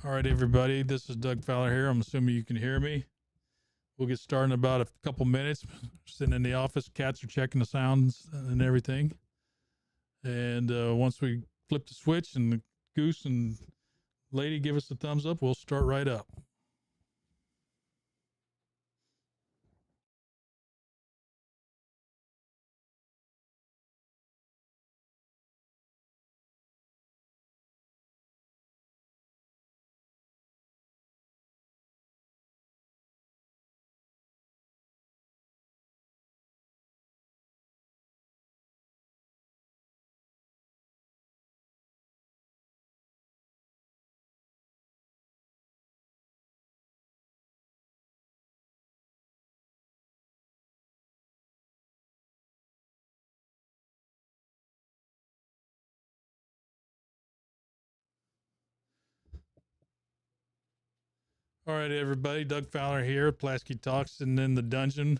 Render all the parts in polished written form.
All right, everybody. This is Doug Fowler here. I'm assuming you can hear me. We'll get started in about a couple minutes. Sitting in the office, cats are checking the sounds and everything. And once we flip the switch and the goose and lady give us a thumbs up, we'll start right up. All right, everybody. Doug Fowler here, Pulaski Talks, and in the dungeon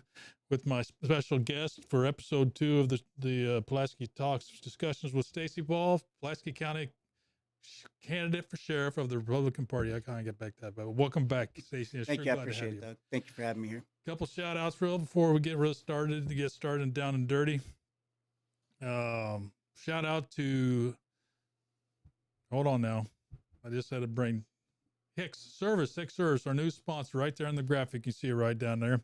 with my special guest for episode 2 of the Pulaski Talks discussions with Stacy Ball, Pulaski County candidate for sheriff of the Republican Party. I can't get back to that, but welcome back, Stacy. Thank you. I appreciate it, Doug. Thank you for having me here. Couple shout outs real before we get real started to get started and down and dirty. Shout out to, hold on now. I just had a brain. Hicks Service, our new sponsor, right there on the graphic. You see it right down there.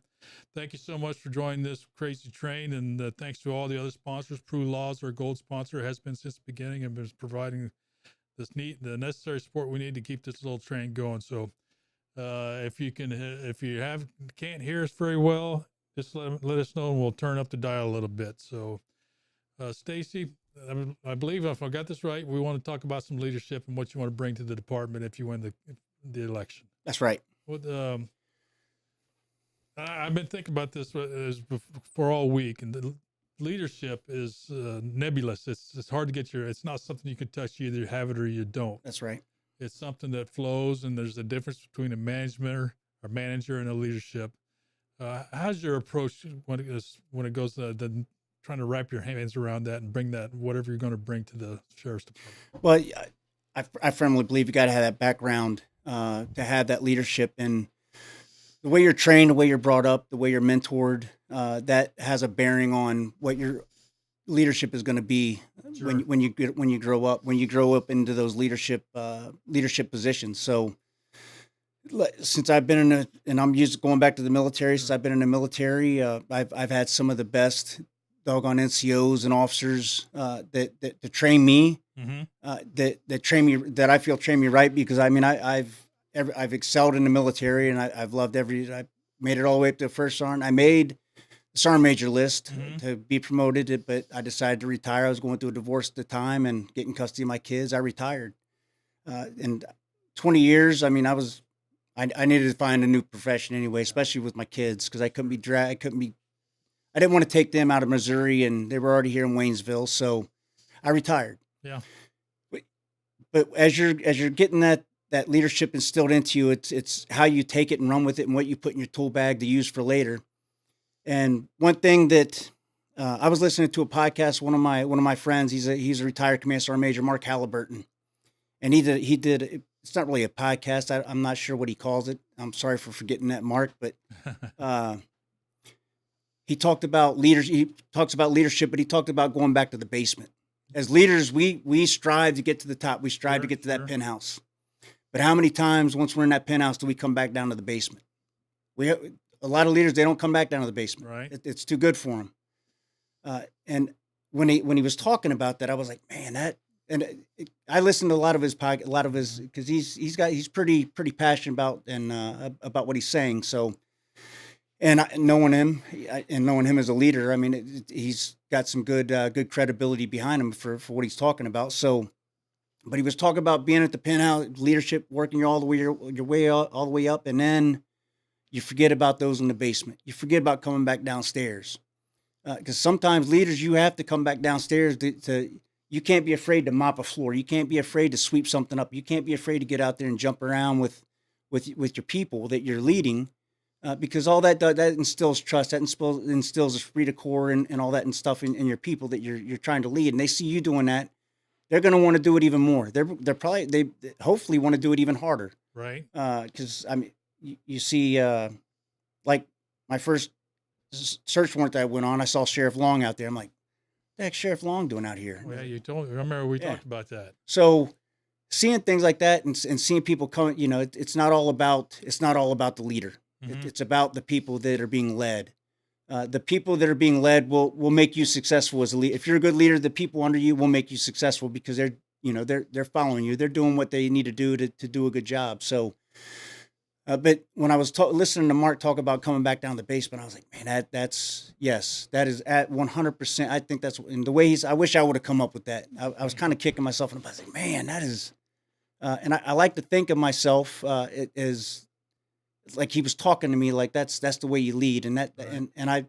Thank you so much for joining this crazy train, and thanks to all the other sponsors. Prue Laws, our gold sponsor, has been since the beginning and is providing the necessary support we need to keep this little train going. So, if you can't hear us very well, just let us know, and we'll turn up the dial a little bit. So, Stacy, I believe if I got this right, we want to talk about some leadership and what you want to bring to the department if you win the election. That's right. I've been thinking about this for all week, and the leadership is nebulous. It's hard to get it's not something you can touch. You either have it or you don't. That's right. It's something that flows, and there's a difference between a manager and a leadership. How's your approach when it goes to trying to wrap your hands around that and bring that, whatever you're going to bring, to the sheriff's department? Well, I firmly believe you got to have that background to have that leadership, and the way you're trained, the way you're brought up, the way you're mentored, that has a bearing on what your leadership is going to be. Sure. when you grow up into those leadership positions. So since I've been and I'm used to going back to the military, since I've been in the military, I've had some of the best doggone NCOs and officers that train me, that train me, that I feel train me right, because I mean I've excelled in the military, and I've loved I made it all the way up to the first sergeant. I made the sergeant major list to be promoted, but I decided to retire. I was going through a divorce at the time and getting custody of my kids. I retired. And 20 years, I mean, I needed to find a new profession anyway, especially with my kids, because I couldn't be I didn't want to take them out of Missouri, and they were already here in Waynesville, so I retired. Yeah. But as you're getting that leadership instilled into you, it's how you take it and run with it, and what you put in your tool bag to use for later. And one thing that I was listening to a podcast, one of my friends, he's a retired Command Sergeant Major, Mark Halliburton, and he did. It's not really a podcast. I'm not sure what he calls it. I'm sorry for forgetting that, Mark, but he talked about leaders. He talks about leadership, but he talked about going back to the basement. As leaders, we strive to get to the top. We strive to get to that penthouse. But how many times, once we're in that penthouse, do we come back down to the basement? A lot of leaders, they don't come back down to the basement. Right. It's too good for them. And when he was talking about that, I was like, man, I listened to a lot of his because he's pretty passionate about what he's saying. So, and knowing him as a leader, I mean, he's got some good credibility behind him for what he's talking about. So, but he was talking about being at the penthouse, leadership, working all the way all the way up, and then you forget about those in the basement. You forget about coming back downstairs, because sometimes leaders, you have to come back downstairs you can't be afraid to mop a floor. You can't be afraid to sweep something up. You can't be afraid to get out there and jump around with your people that you're leading, because all that instills trust. That instills esprit de corps and all that and stuff in your people that you're trying to lead. And they see you doing that, they're going to want to do it even more. They hopefully want to do it even harder. Right. Because I mean, you see, like my first search warrant that I went on, I saw Sheriff Long out there. I'm like, the heck Sheriff Long doing out here? Oh, yeah, you told me. I remember we Yeah. talked about that. So seeing things like that and seeing people come, it's not all about the leader. Mhm. It's about the people that are being led. The people that are being led will make you successful as a leader. If you're a good leader, the people under you will make you successful because they're following you. They're doing what they need to do to do a good job. So, but when I was listening to Mark talk about coming back down the basement, I was like, man, that is at 100%. I think that's in the way I wish I would have come up with that. I was kind of kicking myself in the butt. I was like, man, that is, and I like to think of myself it as like he was talking to me like that's the way you lead, and that Right. and I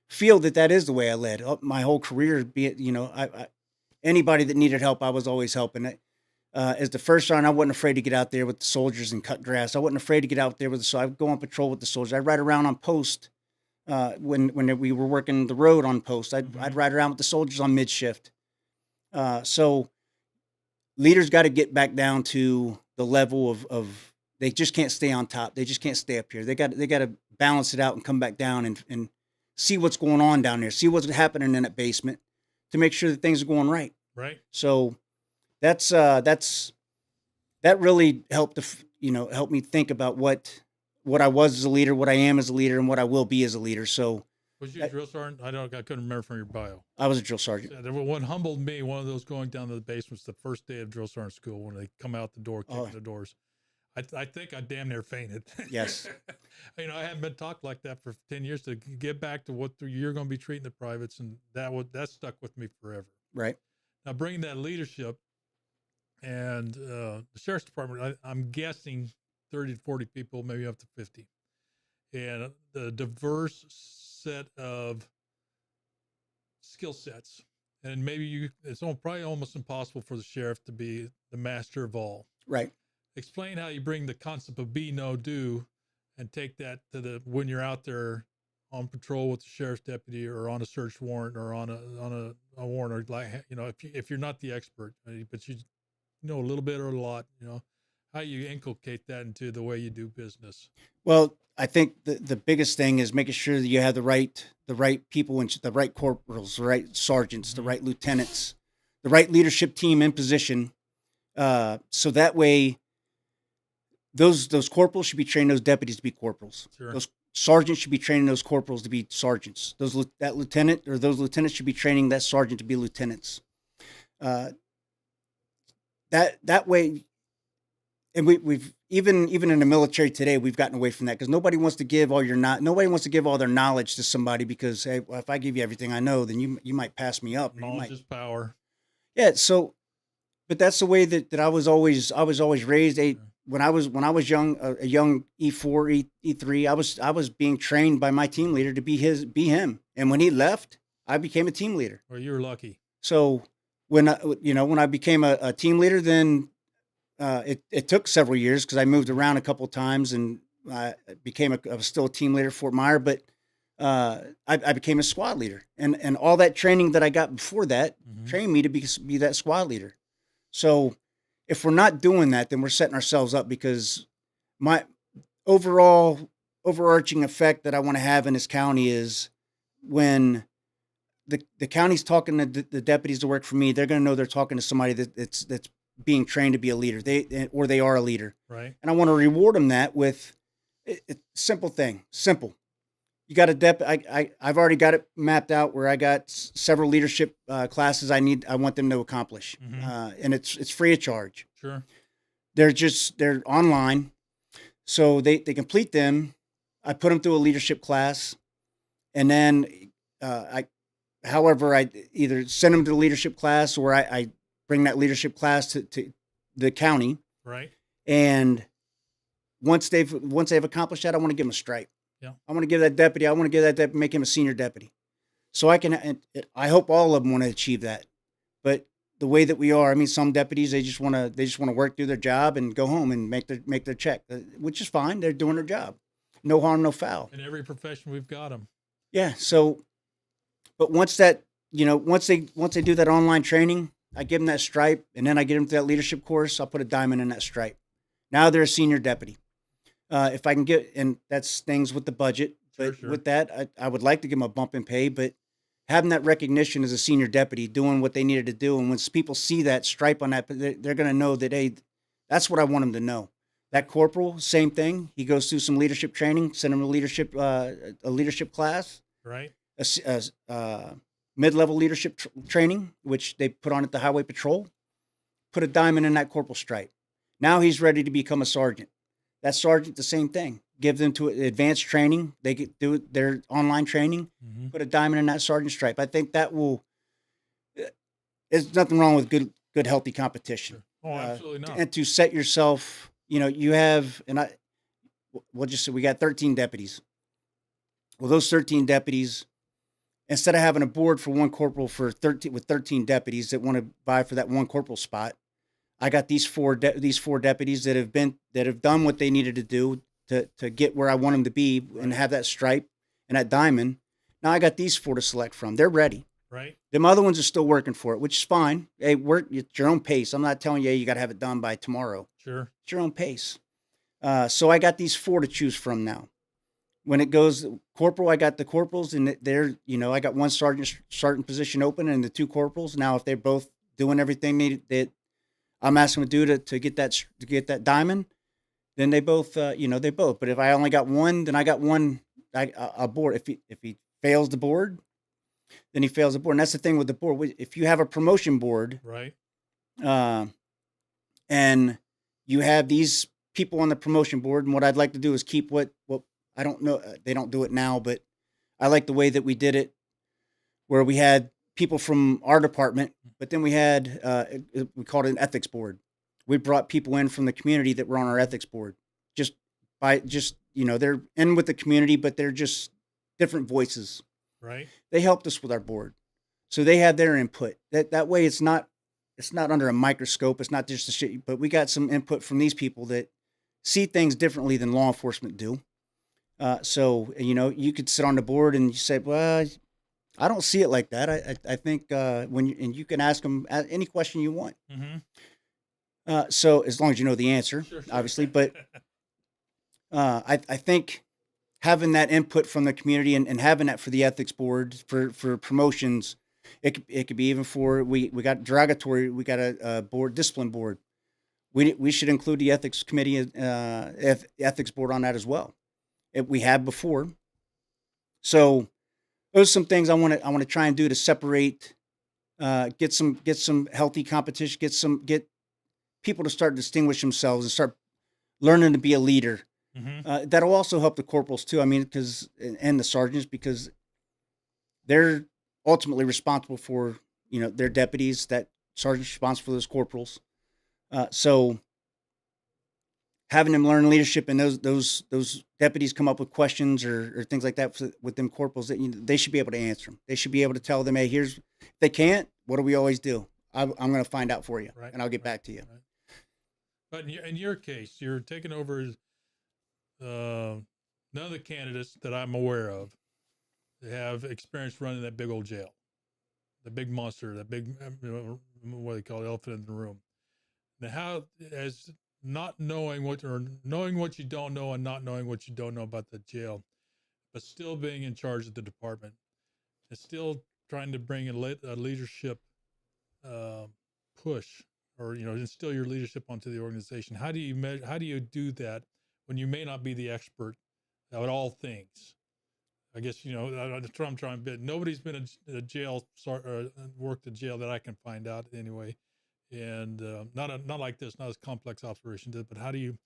feel that is the way I led my whole career. Be it I anybody that needed help, I was always helping. As the first sergeant, I wasn't afraid to get out there with the soldiers and cut grass. I wasn't afraid to get out there so I'd go on patrol with the soldiers. I'd ride around on post when we were working the road on post. I'd ride around with the soldiers on mid shift. So leaders got to get back down to the level of they just can't stay on top. They just can't stay up here. They got to balance it out and come back down and see what's going on down there. See what's happening in that basement to make sure that things are going right. Right. So that really helped help me think about what I was as a leader, what I am as a leader, and what I will be as a leader. So Was you a drill sergeant? I couldn't remember from your bio. I was a drill sergeant. Yeah, what humbled me, one of those going down to the basements the first day of drill sergeant school when they come out the door, kicking the doors. I think I damn near fainted. Yes. I haven't been taught like that for 10 years to get back to what you're going to be treating the privates, and that stuck with me forever. Right. Now, bringing that leadership and the sheriff's department, I'm guessing 30 to 40 people, maybe up to 50, and the diverse set of skill sets. And maybe it's probably almost impossible for the sheriff to be the master of all. Right. Explain how you bring the concept of be, know, do, and take that to when you're out there on patrol with the sheriff's deputy or on a search warrant or on a warrant, or like, if you're not the expert, but you know a little bit or a lot, how you inculcate that into the way you do business. Well, I think the biggest thing is making sure that you have the right people and the right corporals, the right sergeants, the right lieutenants, the right leadership team in position. So that way, those corporals should be training those deputies to be corporals. Sure. Those sergeants should be training those corporals to be sergeants. Those lieutenants should be training that sergeant to be lieutenants. That way, and we've even in the military today, we've gotten away from that because nobody wants to give all their knowledge to somebody because, hey, well, if I give you everything I know, then you might pass me up. Knowledge is power. Yeah. So, but that's the way that I was always raised. When I was young, a young E4, E3, I was being trained by my team leader to be him. And when he left, I became a team leader. Well, you were lucky. So when I became a team leader, then it took several years because I moved around a couple of times and I was still a team leader at Fort Myer, but I became a squad leader, and all that training that I got before that trained me to be that squad leader. So if we're not doing that, then we're setting ourselves up because my overarching effect that I want to have in this county is when the county's talking to the deputies to work for me, they're going to know they're talking to somebody that's being trained to be a leader. They are a leader. Right. And I want to reward them that with a simple thing. Simple. You got I've already got it mapped out where I got several leadership classes I want them to accomplish. And it's free of charge. Sure. They're online. So they complete them. I put them through a leadership class, and then I either send them to the leadership class or I bring that leadership class to the county. Right. And once they've accomplished that, I want to give them a stripe. Yeah. I want to give that deputy, make him a senior deputy. So I hope all of them want to achieve that. But the way that we are, I mean, some deputies, they just want to work, do their job and go home and make their check, which is fine. They're doing their job. No harm, no foul. In every profession, we've got them. Yeah. So, but once they do that online training, I give them that stripe, and then I get them to that leadership course. I'll put a diamond in that stripe, Now they're a senior deputy. If I can get, and that's things with the budget, Sure, but sure. with that, I would like to give them a bump in pay, but having that recognition as a senior deputy, doing what they needed to do. And when people see that stripe on that, they're going to know that, hey, that's what I want them to know. That corporal, same thing. He goes through some leadership training, send him a leadership class, Right. mid-level leadership training, which they put on at the highway patrol, put a diamond in that corporal stripe. Now he's ready to become a sergeant. That sergeant, the same thing. Give them to advanced training. They get do their online training. Mm-hmm. Put a diamond in that sergeant stripe. I think that will. There's nothing wrong with good, healthy competition. Sure. Oh, absolutely not. And to set yourself, you have, and we'll just say we got 13 deputies. Well, those 13 deputies, instead of having a board for one corporal with 13 deputies that want to vie for that one corporal spot, I got these four deputies that have done what they needed to do to get where I want them to be, right, and have that stripe and that diamond. Now I got these four to select from. They're ready. Right. Them other ones are still working for it, which is fine. Hey, work at your own pace. I'm not telling you, hey, you got to have it done by tomorrow. Sure. It's your own pace. So I got these four to choose from now. When it goes corporal, I got the corporals, and I got one sergeant position open, and the two corporals. Now, if they're both doing everything that I'm asking them to do to get that diamond, then they both. But if I only got one, then I got one a board. If he fails the board, then he fails the board. And that's the thing with the board. If you have a promotion board, right, and you have these people on the promotion board, and what I'd like to do is keep what I don't know. They don't do it now, but I like the way that we did it, where we had people from our department, but then we had, we called it an ethics board. We brought people in from the community that were on our ethics board. They're in with the community, but they're just different voices. Right. They helped us with our board. So they had their input. That way it's not under a microscope. It's not just the shit, but we got some input from these people that see things differently than law enforcement do. So you could sit on the board and you say, well, I don't see it like that. I think you can ask them any question you want. Mm-hmm. So as long as you know the answer, sure. Obviously, but I think having that input from the community and having that for the ethics board for promotions, it could be even for we got derogatory. We got a board discipline board. We should include the ethics committee, ethics board on that as well. We have before. So those are some things I want to try and do to separate, get some healthy competition, get people to start distinguish themselves and start learning to be a leader. Mm-hmm. That'll also help the corporals too. I mean, and the sergeants, because they're ultimately responsible for their deputies. That sergeant's responsible for those corporals. So having them learn leadership and those deputies come up with questions or things like that with them corporals, that they should be able to answer them. They should be able to tell them, hey, if they can't, what do we always do? I'm going to find out for you, right, and I'll get back to you. Right. But in your case, you're taking over. None of the candidates that I'm aware of have experience running that big old jail, the big monster, that big, what do they call it, elephant in the room. Now, how, as not knowing knowing what you don't know and not knowing what you don't know about the jail, but still being in charge of the department and still trying to bring a leadership push, or instill your leadership onto the organization. How do you do that when you may not be the expert at all things? I guess that's what I'm trying to. Nobody's been a jail worked a jail that I can find out anyway. And not like this, not as complex operation did, but how do you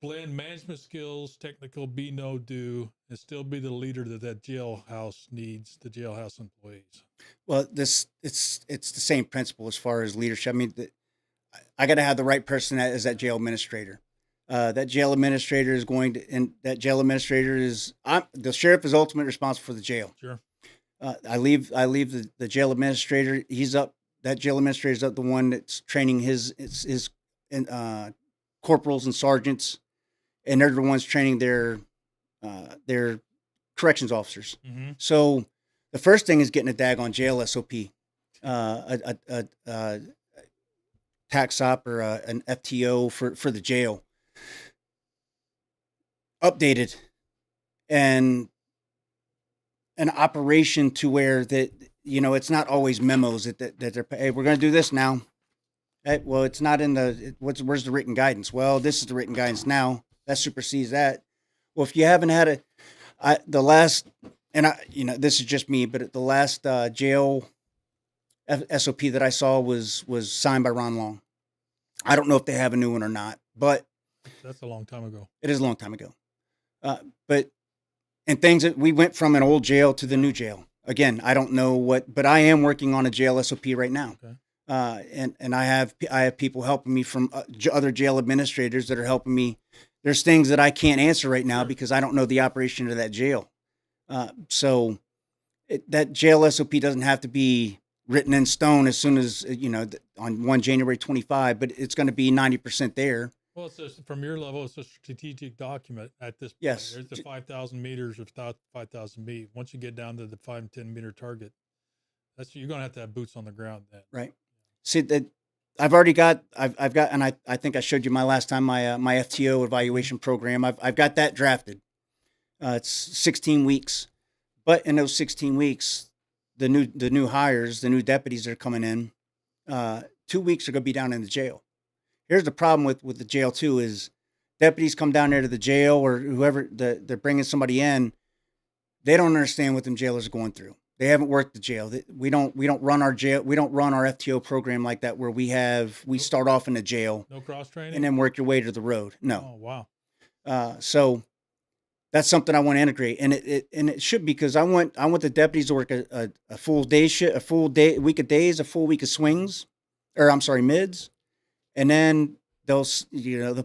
blend management skills, technical be no do, and still be the leader that jailhouse needs, the jailhouse employees? Well, it's the same principle as far as leadership. I mean, I got to have the right person as that jail administrator. That jail administrator is the sheriff is ultimately responsible for the jail. Sure. I leave the jail administrator. That jail administrator is the one that's training his corporals and sergeants, and they're the ones training their corrections officers. Mm-hmm. So the first thing is getting a daggone jail SOP, tax op or an FTO for the jail updated and an operation to where that, it's not always memos that they're, hey, we're going to do this now. Hey, well, it's not in where's the written guidance? Well, this is the written guidance now. That supersedes that. Well, if you haven't had the last, and this is just me, but the last jail SOP that I saw was signed by Ron Long. I don't know if they have a new one or not, but that's a long time ago. It is a long time ago. And things that we went from an old jail to the new jail. Again, I don't know but I am working on a jail SOP right now. Okay. And I have people helping me from other jail administrators that are helping me. There's things that I can't answer right now because I don't know the operation of that jail. So that jail SOP doesn't have to be written in stone as soon as, on 1 January 25, but it's going to be 90% there. Well, it's just, from your level, it's a strategic document at this point. Yes. There's the 5,000 meters or 5,000 feet. Once you get down to the 5 and 10 meter target, you're going to have boots on the ground then. Right. See that I've got, and I think I showed you my last time, my FTO evaluation program. I've got that drafted. It's 16 weeks, but in those 16 weeks, the new hires, the new deputies that are coming in, 2 weeks are going to be down in the jail. Here's the problem with the jail too is deputies come down there to the jail or whoever they're bringing somebody in. They don't understand what them jailers are going through. They haven't worked the jail. We don't run our jail. We don't run our FTO program like that where we start off in the jail. No cross training and then work your way to the road. No. Oh, wow. So that's something I want to integrate, and it should, because I want the deputies to work a full day shift, a full week of days, a full week of swings, mids, and then they'll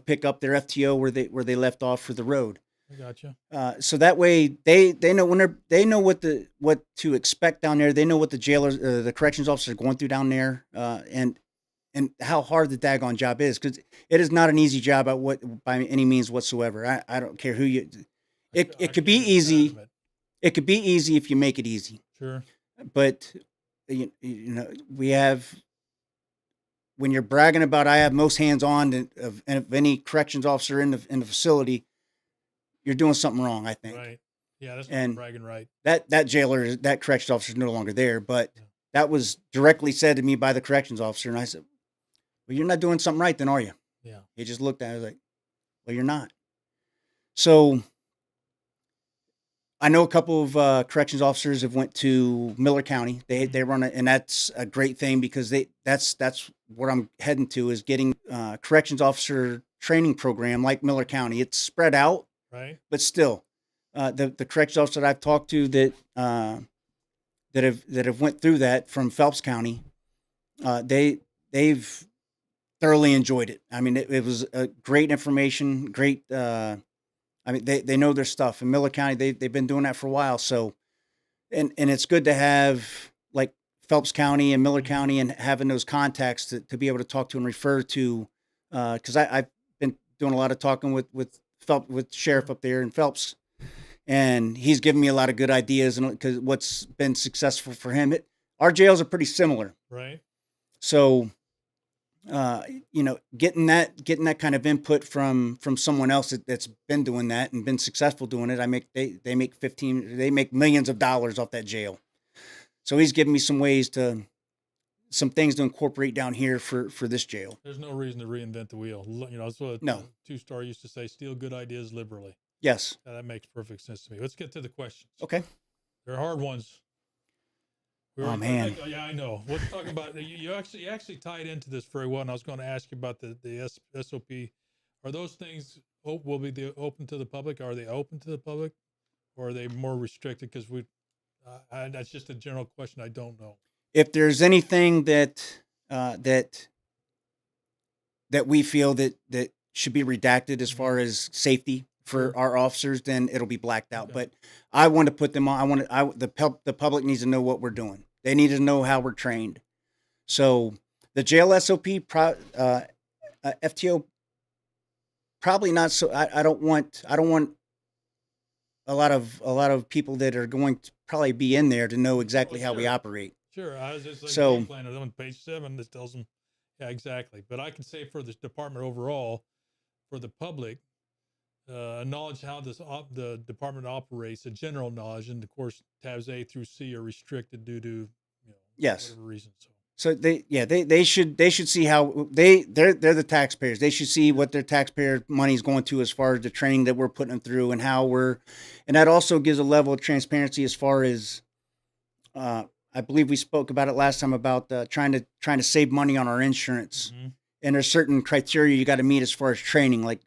pick up their FTO where they left off for the road. I gotcha. So that way they know they know what to expect down there. They know what the jailers, the corrections officers are going through down there, and how hard the daggone job is, because it is not an easy job by any means whatsoever. I don't care who you. It could be easy. It could be easy if you make it easy. Sure. But we have, when you're bragging about I have most hands on of any corrections officer in the facility, you're doing something wrong, I think. Right. Yeah, that's not bragging right. That jailer, that corrections officer is no longer there, but that was directly said to me by the corrections officer, and I said, "Well, you're not doing something right, then, are you?" Yeah. He just looked at it like, "Well, you're not." So I know a couple of corrections officers have went to Miller County. They run it, and that's a great thing, because that's where I'm heading to, is getting corrections officer training program like Miller County. It's spread out, right? But still, the corrections officers that I've talked to that have went through that from Phelps County, they've thoroughly enjoyed it. I mean, it was great information, great. I mean, they know their stuff. In Miller County, they've been doing that for a while. So, and it's good to have like Phelps County and Miller County, and having those contacts to be able to talk to and refer to, because I've been doing a lot of talking with Sheriff up there in Phelps, and he's given me a lot of good ideas, and because what's been successful for him, our jails are pretty similar, right? So, getting that kind of input from someone else that's been doing that and been successful doing it. They make millions of dollars off that jail. So he's giving me some things to incorporate down here for this jail. There's no reason to reinvent the wheel. That's what no. Two-star used to say, steal good ideas liberally. Yes. That makes perfect sense to me. Let's get to the questions. Okay. They're hard ones. Oh man! Yeah, I know. We'll talk about you actually tied into this very well, and I was going to ask you about the SOP. Are those things will be open to the public? Are they open to the public, or are they more restricted? Because that's just a general question. I don't know. If there's anything that we feel that should be redacted as far as safety for our officers, then it'll be blacked out. Okay. But I want to put them on. The public needs to know what we're doing. They need to know how we're trained. So the jail SOP, FTO, probably not. So I don't want a lot of people that are going to probably be in there to know exactly how we operate. Sure. I was just like, so plan on page 7 that tells them Yeah, exactly. But I can say for this department overall, for the public, knowledge how the department operates, a general knowledge, and of course tabs A through C are restricted due to Yes. whatever reason. So they should see how they're the taxpayers. They should see what their taxpayer money is going to as far as the training that we're putting them through and how and that also gives a level of transparency as far as I believe we spoke about it last time about trying to save money on our insurance. Mm-hmm. And there's certain criteria you got to meet as far as training, like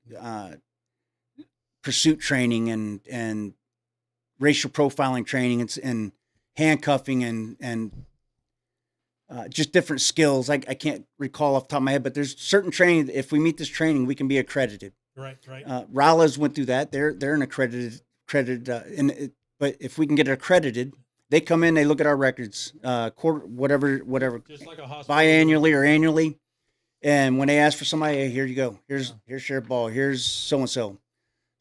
pursuit training and racial profiling training and handcuffing and just different skills. I can't recall off the top of my head, but there's certain training. If we meet this training, we can be accredited. Right. Ralas went through that. They're an accredited. But if we can get accredited, they come in, they look at our records, whatever, just like a hospital, biannually or annually. And when they ask for somebody, hey, here you go. Here's Sheriff Ball. Here's so and so.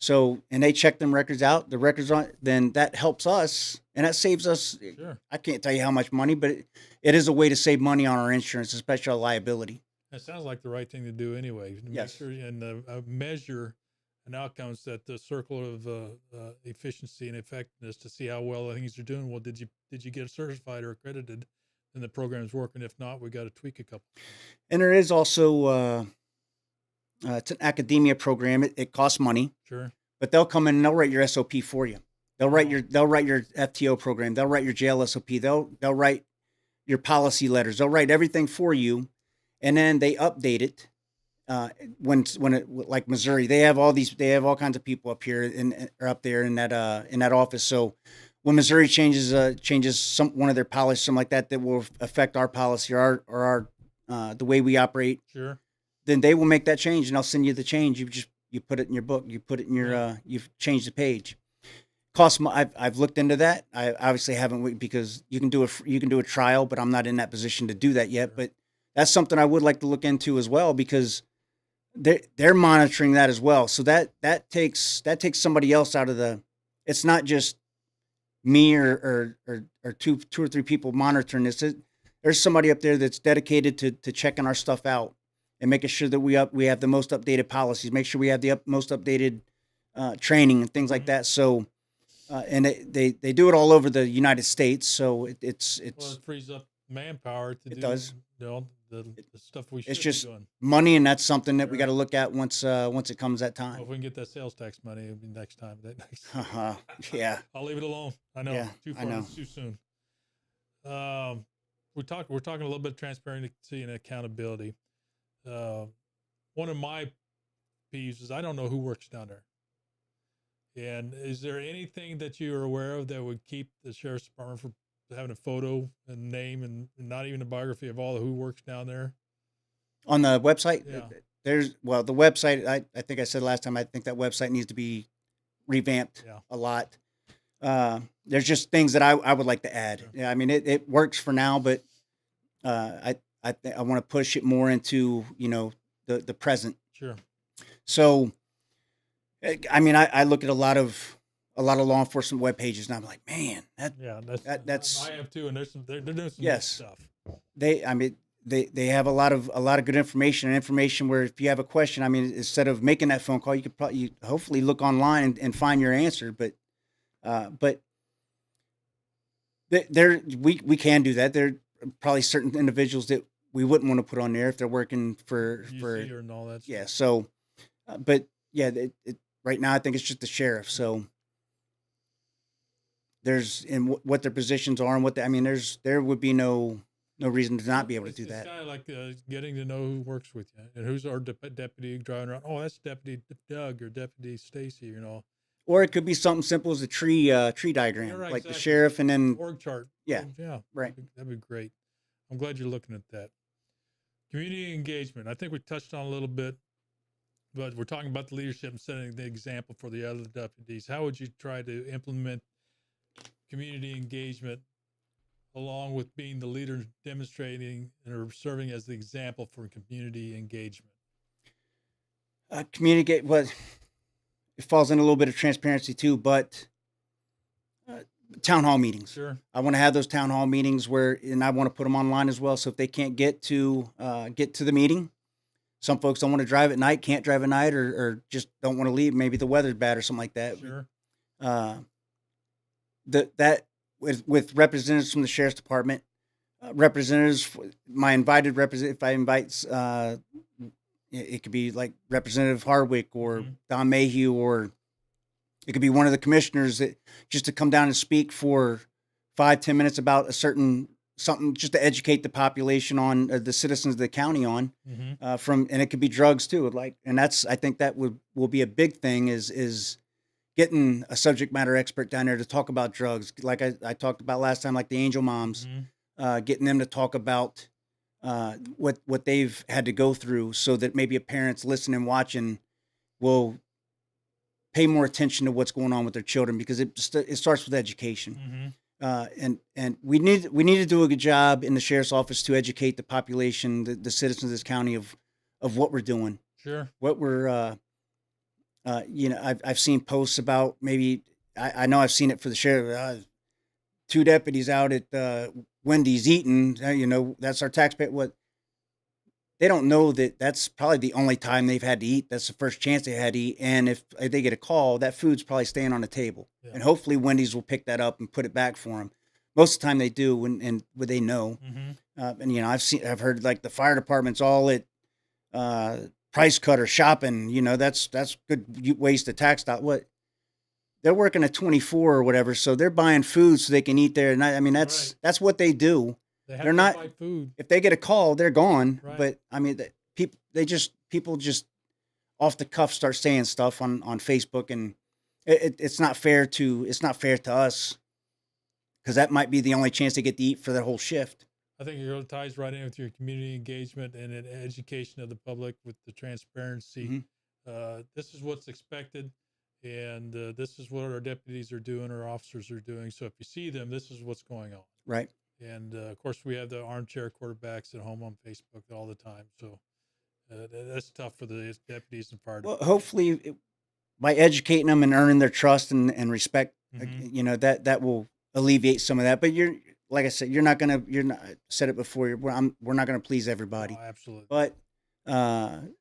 So, and they check them records out. The records on, then that helps us, and that saves us. Sure. I can't tell you how much money, but it is a way to save money on our insurance, especially our liability. That sounds like the right thing to do anyway. Yes. Make sure and measure and outcomes that the circle of efficiency and effectiveness to see how well things are doing. Well, did you get certified or accredited? And the program is working. If not, we got to tweak a couple. And there is also it's an academia program. It costs money. Sure. But they'll come in and they'll write your SOP for you. They'll write your FTO program. They'll write your jail SOP. They'll write your policy letters. They'll write everything for you, and then they update it. When it, like Missouri, they have all kinds of people up here or up there in that office. So when Missouri changes one of their policies, something like that will affect our policy or our the way we operate. Sure. Then they will make that change, and I'll send you the change. You put it in your book. You put it in your you've changed the page. I've looked into that. I obviously haven't because you can do a trial, but I'm not in that position to do that yet. But that's something I would like to look into as well because they're monitoring that as well. So that takes somebody else out of the. It's not just me or two or three people monitoring this. There's somebody up there that's dedicated to checking our stuff out and making sure that we have the most updated policies. Make sure we have the most updated training and things like that. So. And they do it all over the United States, so it frees up manpower to do does. The stuff we should it's just be doing. Money, and that's something that we got to look at once it comes that time. Well, if we can get that sales tax money, it'll be next time. Yeah. I'll leave it alone. I know. Yeah, too far. I know. Too soon. We're talking a little bit of transparency and accountability. One of my peeves is I don't know who works down there. And is there anything that you are aware of that would keep the sheriff's department from having a photo and name and not even a biography of who works down there? On the website? Yeah. The website, I think I said last time, I think that website needs to be revamped a lot. There's just things that I would like to add. Sure. Yeah, I mean, it works for now, but I want to push it more into, the present. Sure. So, I mean, I look at a lot of law enforcement web pages, and I'm like, man, that's I have too, and they're doing some yes stuff. They have a lot of good information where if you have a question, I mean, instead of making that phone call, you could hopefully look online and find your answer. But we can do that. There are probably certain individuals that we wouldn't want to put on there if they're working for and all that stuff. Yeah. So, but yeah, right now I think it's just the sheriff. So there's what their positions are and there would be no reason to not be able to do that. It's kind of like getting to know who works with you and who's our deputy driving around. Oh, that's Deputy Doug or Deputy Stacy, Or it could be something simple as a tree diagram, right, like exactly. The sheriff and then org chart. Yeah, right. That'd be great. I'm glad you're looking at that. Community engagement. I think we touched on a little bit, but we're talking about the leadership and setting the example for the other deputies. How would you try to implement community engagement along with being the leader, demonstrating or serving as the example for community engagement? Communicate. Well, it falls in a little bit of transparency too, but town hall meetings. Sure. I want to have those town hall meetings and I want to put them online as well. So if they can't get to the meeting, some folks don't want to drive at night, can't drive at night, or just don't want to leave. Maybe the weather's bad or something like that. Sure. That with representatives from the sheriff's department, representatives, my invited representative, if I invite, it could be like Representative Hardwick or Don Mayhew, or it could be one of the commissioners that just to come down and speak for 5-10 minutes about something just to educate the population on the citizens of the county on and it could be drugs too. I think that will be a big thing is getting a subject matter expert down there to talk about drugs. Like I talked about last time, like the Angel Moms, getting them to talk about what they've had to go through, so that maybe a parent's listening, watching, will pay more attention to what's going on with their children, because it starts with education. And we need to do a good job in the sheriff's office to educate the population, the citizens of this county of what we're doing. Sure. What we're, I've seen posts about, maybe, I know I've seen it for the sheriff, 2 deputies out at Wendy's eating, that's our taxpayer. What they don't know, that's probably the only time they've had to eat. That's the first chance they had to eat. And if they get a call, that food's probably staying on the table. Yeah. And hopefully Wendy's will pick that up and put it back for them. Most of the time they do, and they know. And I've heard like the fire department's all at Price Cutter shopping. That's good waste of tax dollars. What? They're working at 24 or whatever, so they're buying food so they can eat there. And that's what they do. They're not buy food. If they get a call, they're gone. Right. But I mean, people just off the cuff start saying stuff on Facebook, and it's not fair to us, because that might be the only chance they get to eat for their whole shift. I think it ties right in with your community engagement and education of the public with the transparency. This is what's expected. And this is what our deputies are doing, our officers are doing. So if you see them, this is what's going on. Right. And of course, we have the armchair quarterbacks at home on Facebook all the time. So that's tough for the deputies and fire department. Well, hopefully, by educating them and earning their trust and respect, that will alleviate some of that. But like I said, said it before. We're not gonna please everybody. Oh, absolutely. But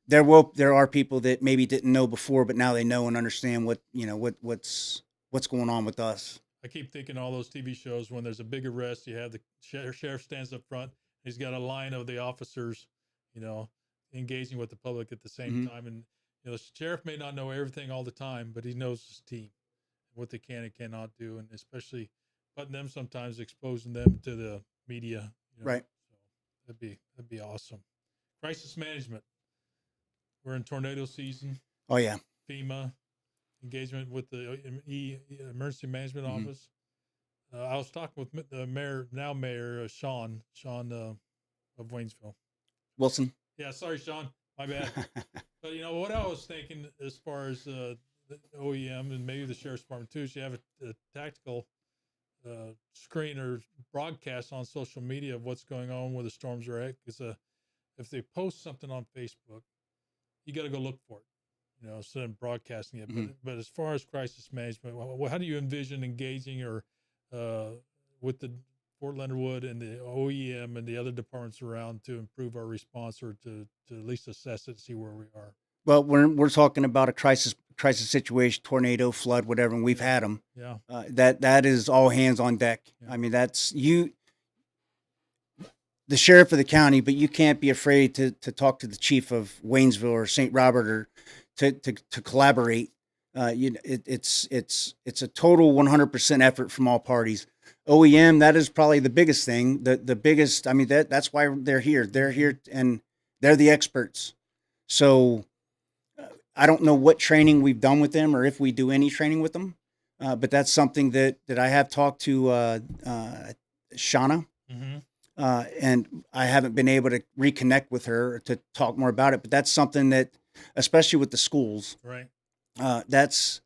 there are people that maybe didn't know before, but now they know and understand what's going on with us. I keep thinking all those TV shows, when there's a big arrest, you have the sheriff stands up front. He's got a line of the officers, engaging with the public at the same time. And the sheriff may not know everything all the time, but he knows his team, what they can and cannot do, and especially putting them, sometimes exposing them to the media. Right. So that'd be awesome. Crisis management. We're in tornado season. Oh yeah. FEMA engagement with the Emergency Management Office. I was talking with the mayor, Sean of Waynesville. Wilson. Yeah, sorry, Sean. My bad. But what I was thinking, as far as the OEM and maybe the sheriff's department too, is you have a tactical screen or broadcast on social media of what's going on, where the storms are at. Because if they post something on Facebook, you got to go look for it, instead of broadcasting it. But as far as crisis management, how do you envision engaging or with the Fort Leonard Wood and the OEM and the other departments around to improve our response, or to at least assess it, see where we are? Well, we're talking about a crisis situation, tornado, flood, whatever, and we've had them. Yeah. That is all hands on deck. Yeah. I mean, that's the sheriff of the county, but you can't be afraid to talk to the chief of Waynesville or St. Robert, or to collaborate. It's a total 100% effort from all parties. OEM, that is probably the biggest thing. The biggest. I mean, that's why they're here. They're here, and they're the experts. So I don't know what training we've done with them, or if we do any training with them. But that's something that I have talked to Shauna. And I haven't been able to reconnect with her to talk more about it. But that's something that, especially with the schools, right? That's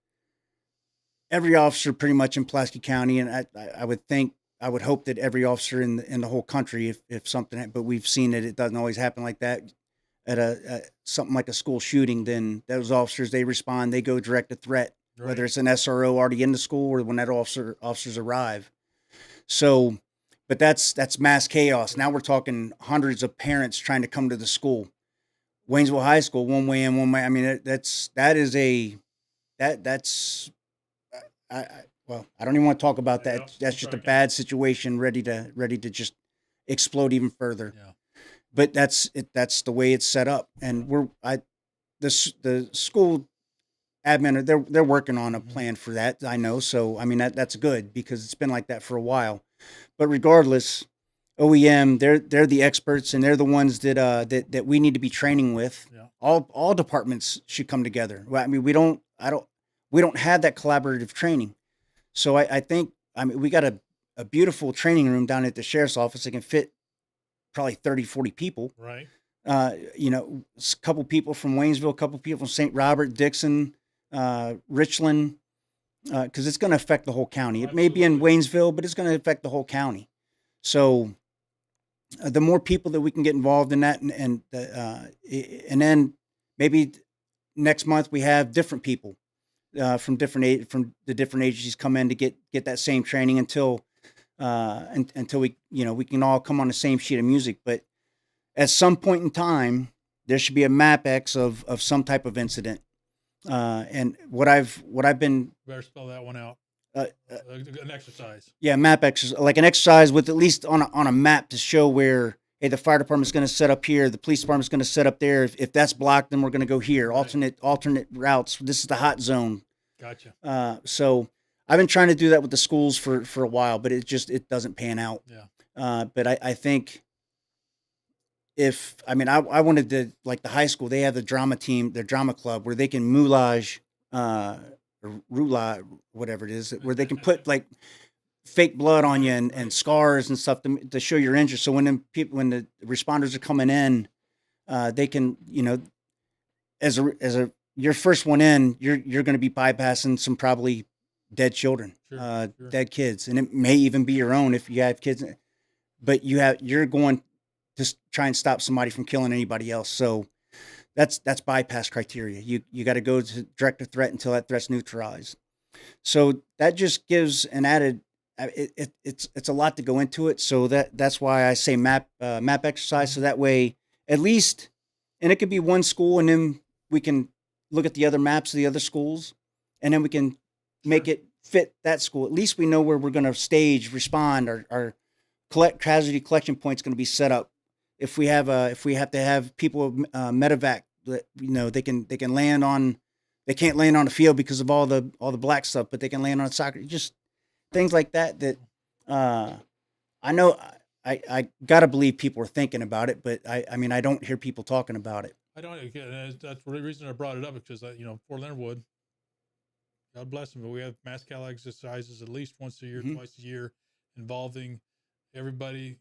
every officer pretty much in Pulaski County, and I would hope that every officer in the whole country, if something, but we've seen it doesn't always happen like that. At something like a school shooting, then those officers, they respond, they go direct to threat. whether it's an SRO already in the school or when that officers arrive. So, but that's mass chaos. Now we're talking hundreds of parents trying to come to the school. Waynesville High School, one way in, one way. I mean, that's well, I don't even want to talk about that. Yeah, That's just a bad situation, ready to just explode even further. Yeah. But that's the way it's set up, and the school admin, they're working on a plan for that. I know, so I mean that's good because it's been like that for a while. But regardless, OEM, they're the experts, and they're the ones that we need to be training with. Yeah. All departments should come together. Well, I mean, we don't have that collaborative training. So I think we got a beautiful training room down at the sheriff's office that can fit probably 30, 40 people. Right. A couple people from Waynesville, a couple people from St. Robert, Dixon, Richland, because it's going to affect the whole county. It may be in Waynesville, but it's going to affect the whole county. So the more people that we can get involved in that, and then maybe next month we have different people from the different agencies come in to get that same training until we we can all come on the same sheet of music. But at some point in time, there should be a MAPEX of some type of incident. And what I've been better spell that one out. An exercise. Yeah, MAPEX is like an exercise with at least on a map to show where, hey, the fire department's going to set up here, the police department's going to set up there. If that's blocked, then we're going to go here. Right. Alternate routes. This is the hot zone. Gotcha. So I've been trying to do that with the schools for a while, but it doesn't pan out. Yeah. But I think I wanted to, like the high school, they have the drama team, their drama club, where they can moulage, or roulage, whatever it is, where they can put like fake blood on you and scars and stuff to show you're injured. So when the responders are coming in, they can, as your first one in, you're going to be bypassing some probably dead children, sure. Dead kids, and it may even be your own if you have kids. But you're going to try and stop somebody from killing anybody else. So that's bypass criteria. You got to go to direct a threat until that threat's neutralized. So that just gives an added. It's a lot to go into it. So that's why I say map exercise. So that way, at least, and it could be one school, and then we can look at the other maps of the other schools, and then we can make it fit that school. At least we know where we're going to stage, respond, our casualty collection point is going to be set up. If we have to have people medevac, they can land on. They can't land on the field because of all the black stuff, but they can land on soccer. Just things like that. I know I gotta believe people are thinking about it, but I don't hear people talking about it. I don't. That's the reason I brought it up, because Fort Leonard Wood, God bless them, but we have mass cal exercises at least once a year, twice a year, involving everybody.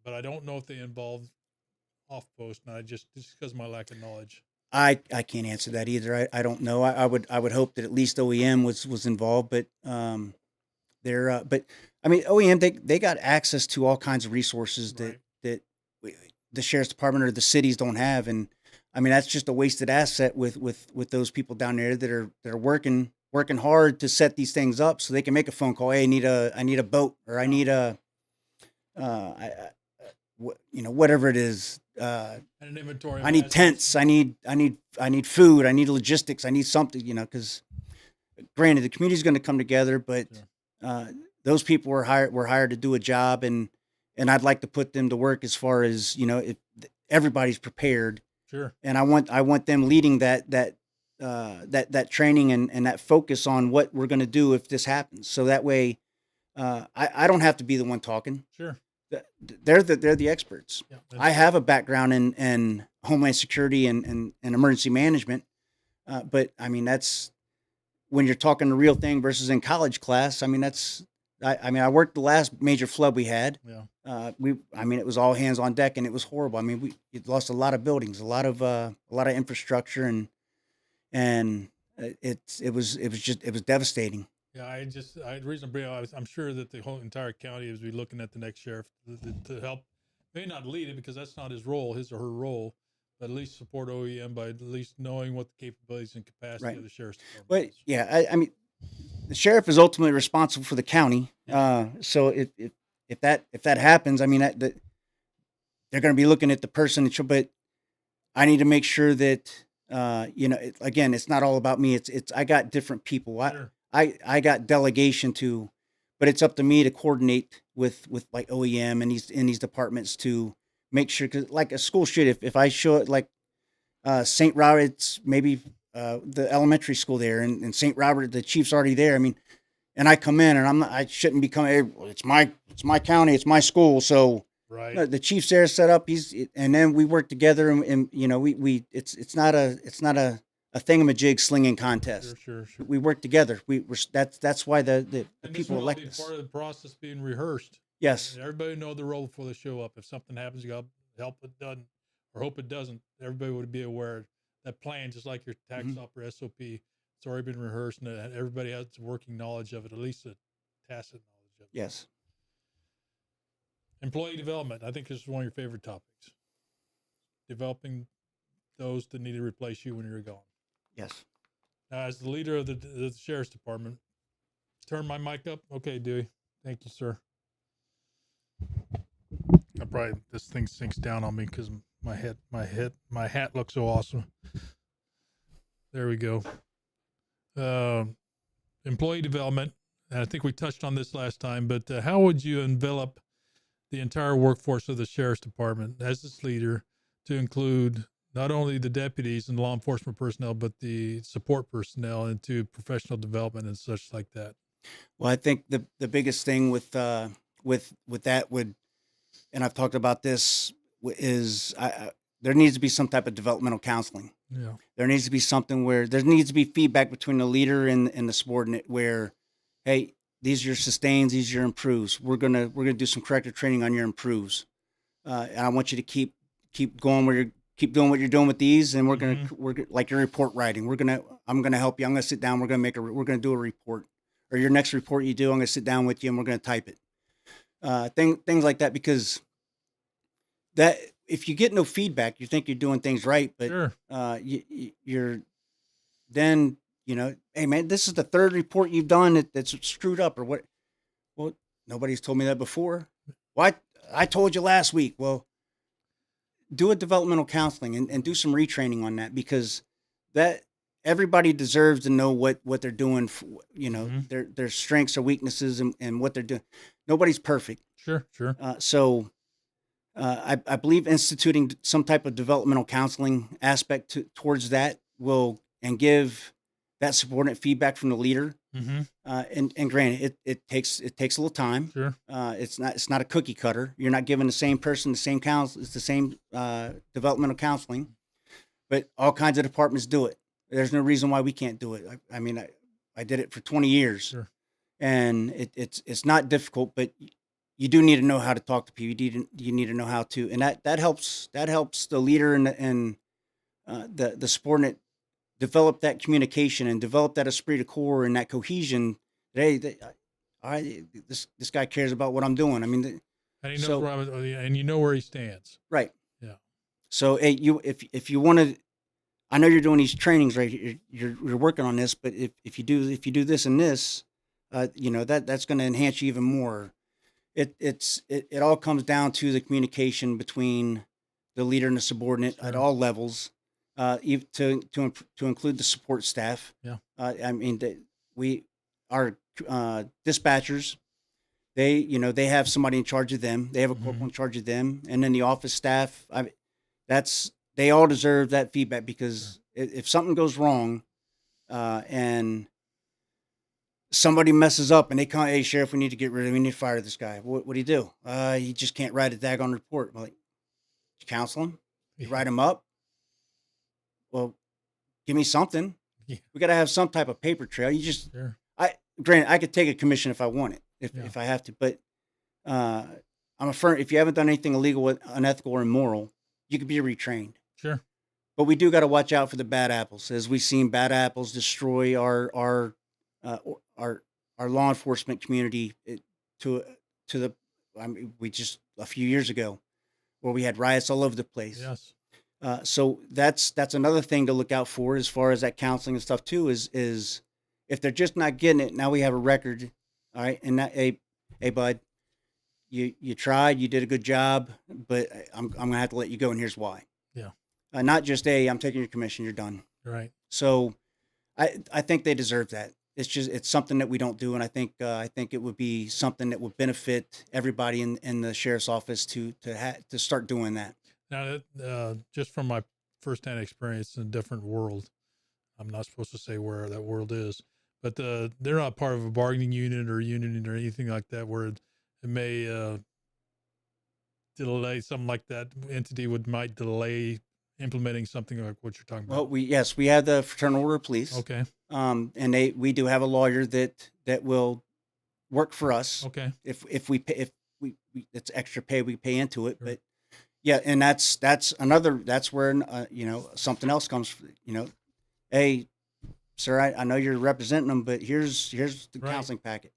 But I don't know if they involve off post, and just because of my lack of knowledge. I can't answer that either. I don't know. I would hope that at least OEM was involved, but but I mean OEM they got access to all kinds of resources right. that the sheriff's department or the cities don't have, and I mean that's just a wasted asset with those people down there that are working hard to set these things up so they can make a phone call. Hey, I need a boat, or I need whatever it is. And an inventory. I need tents. I need food. I need logistics. I need something. Because granted, the community's going to come together, but those people were hired to do a job, and I'd like to put them to work as far as if everybody's prepared. Sure. And I want them leading that training and that focus on what we're going to do if this happens. So that way, I don't have to be the one talking. Sure. They're the experts. Yeah, I have a background in Homeland Security and emergency management, but I mean that's when you're talking the real thing versus in college class. I mean I worked the last major flood we had. Yeah. It was all hands on deck, and it was horrible. I mean we lost a lot of buildings, a lot of infrastructure, and it was devastating. Yeah, the reason I bring it up is I'm sure that the whole entire county is be looking at the next sheriff to help, may not lead it because that's not his or her role, but at least support OEM by at least knowing what the capabilities and capacity of the sheriff's department is. But yeah, I mean, the sheriff is ultimately responsible for the county. So if that happens, I mean that they're going to be looking at the person. But I need to make sure that again, it's not all about me. It's I got different people. Sure. I got delegation to, but it's up to me to coordinate with like OEM and these departments to make sure, because like a school should, if I show it like St. Robert, it's maybe the elementary school there, and St. Robert, the chief's already there. I mean, and I come in and I shouldn't be coming. Hey, well, it's my county, it's my school, so Right. no, the chief's there set up. And then we work together, and we it's not a thingamajig slinging contest. Sure. We work together. That's why the people elect us. Part of the process being rehearsed. Yes. And everybody know the role before they show up. If something happens, you got to help it doesn't, or hope it doesn't. Everybody would be aware that plan, just like your tax opera SOP, it's already been rehearsed, and everybody has working knowledge of it, at least a tacit knowledge of it. Yes. Employee development. I think this is one of your favorite topics. Developing those that need to replace you when you're gone. Yes. Now, as the leader of the sheriff's department, turn my mic up. Okay, Dewey. Thank you, sir. This thing sinks down on me because my hat looks so awesome. There we go. Employee development. And I think we touched on this last time, but how would you envelop the entire workforce of the sheriff's department as its leader to include not only the deputies and law enforcement personnel, but the support personnel into professional development and such like that? Well, I think the biggest thing with that would, and I've talked about this, is there needs to be some type of developmental counseling. Yeah. There needs to be something where there needs to be feedback between the leader and the subordinate where, hey, these are your sustains, these are your improves. We're gonna do some corrective training on your improves. And I want you to keep going keep doing what you're doing with these, and we're like your report writing. I'm gonna help you. I'm gonna sit down. We're gonna do a report, or your next report you do. I'm gonna sit down with you and we're gonna type it. Things like that, because that if you get no feedback, you think you're doing things right, but Sure. You're then hey man, this is the third report you've done that's screwed up or what. Well, nobody's told me that before. What I told you last week. Well, do a developmental counseling and do some retraining on that, because that everybody deserves to know what they're doing, their strengths or weaknesses and what they're doing. Nobody's perfect. Sure. So I believe instituting some type of developmental counseling aspect towards that will, and give that subordinate feedback from the leader. And granted, it takes a little time. Sure. It's not a cookie cutter. You're not giving the same person the same counsel. It's the same developmental counseling, but all kinds of departments do it. There's no reason why we can't do it. I mean, I did it for 20 years. Sure. And it's not difficult, but you do need to know how to talk to people. You need to know how to, and that helps the leader and the subordinate develop that communication and develop that esprit de corps and that cohesion. This guy cares about what I'm doing. I mean, and he knows and you know where he stands. Right. Yeah. So hey, if you want to, I know you're doing these trainings, right? You're working on this, but if you do this and this, that's going to enhance you even more. It all comes down to the communication between the leader and the subordinate at all levels. To include the support staff. Yeah. I mean, our dispatchers, they have somebody in charge of them. They have a corporal in charge of them, and then the office staff. They all deserve that feedback, because if something goes wrong, and somebody messes up and they come, hey sheriff, we need to fire this guy. What do you do? You just can't write a daggone report. I'm like, you counsel him, you write him up. Well, give me something. Yeah. We got to have some type of paper trail. You just, granted, I could take a commission if I want it, if I have to, but I'm a firm. If you haven't done anything illegal, unethical, or immoral, you could be retrained. Sure. But we do got to watch out for the bad apples, as we've seen bad apples destroy our law enforcement community we just a few years ago, where we had riots all over the place. Yes. So that's another thing to look out for as far as that counseling and stuff too, is if they're just not getting it, now we have a record. All right. And that, hey, bud, you tried, you did a good job, but I'm going to have to let you go. And here's why. Yeah. Not just, hey, I'm taking your commission, you're done. Right. So I think they deserve that. It's something that we don't do. And I think it would be something that would benefit everybody in the sheriff's office to start doing that. Now, just from my firsthand experience in a different world, I'm not supposed to say where that world is, but they're not part of a bargaining unit or union or anything like that, where it may delay something like that. Entity might delay implementing something like what you're talking about. Well, we have the Fraternal Order of Police. Okay. And we do have a lawyer that will work for us. Okay. If we it's extra pay, we pay into it. Sure. But yeah, and that's where something else comes. Hey, sir, I know you're representing them, but here's the counseling packet.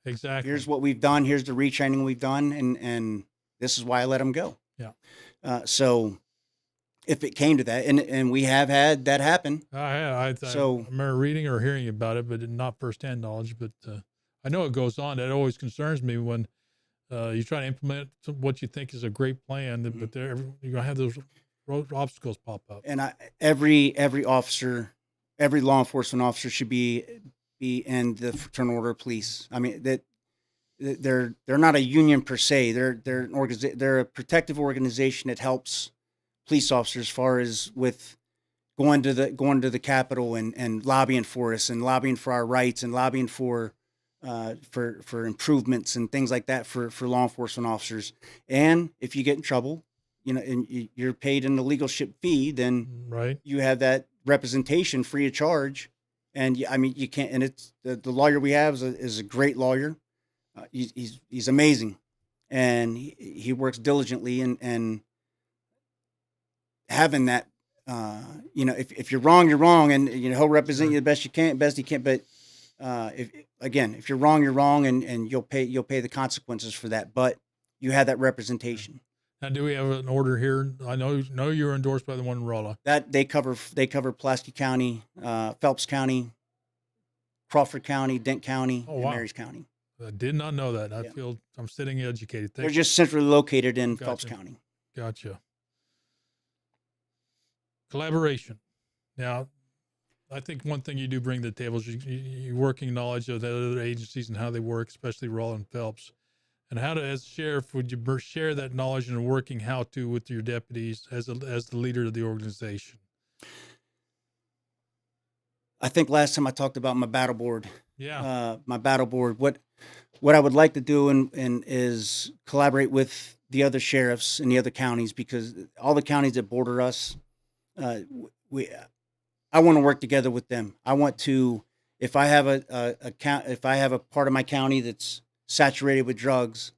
Exactly. Here's what we've done. Here's the retraining we've done, and this is why I let them go. Yeah. So if it came to that, and we have had that happen. I remember reading or hearing about it, but not firsthand knowledge. But I know it goes on. That always concerns me when you try to implement what you think is a great plan, mm-hmm. but you're gonna have those road obstacles pop up. And every officer, every law enforcement officer should be in the Fraternal Order of Police. I mean that they're not a union per se. They're a protective organization that helps police officers as far as with going to the Capitol and lobbying for us and lobbying for our rights and lobbying for improvements and things like that for law enforcement officers. And if you get in trouble, and you're paid an illegalship fee, then right. You have that representation free of charge. And you can't. And it's the lawyer we have is a great lawyer. He's amazing, and he works diligently and having that. If you're wrong, you're wrong, and he'll represent you the best he can. But if you're wrong, you're wrong, and you'll pay the consequences for that. But you have that representation. Now, do we have an order here? I know you're endorsed by the one in Rolla. That they cover Pulaski County, Phelps County, Crawford County, Dent County, and Marys County. I did not know that. I feel I'm sitting educated. They're just centrally located in Phelps County. Gotcha. Collaboration. Now, I think one thing you do bring to the table is you working knowledge of the other agencies and how they work, especially Rolla and Phelps. And as sheriff, would you share that knowledge and working how-to with your deputies as the leader of the organization? I think last time I talked about my battle board. Yeah. My battle board. What I would like to do and is collaborate with the other sheriffs in the other counties, because all the counties that border us, I want to work together with them. I want to, if I have a part of my county that's saturated with drugs,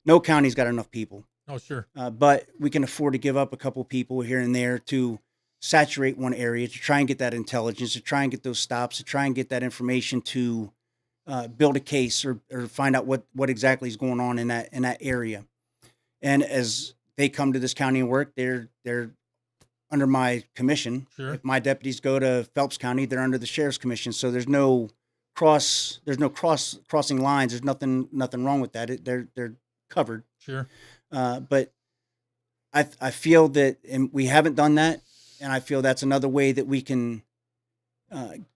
no county's got enough people. Oh, sure. But we can afford to give up a couple people here and there to saturate one area, to try and get that intelligence, to try and get those stops, to try and get that information to build a case or find out what exactly is going on in that area. And as they come to this county and work, they're under my commission. Sure. If my deputies go to Phelps County, they're under the sheriff's commission. So there's no crossing lines. There's nothing wrong with that. They're covered. Sure. But I feel that, and we haven't done that, and I feel that's another way that we can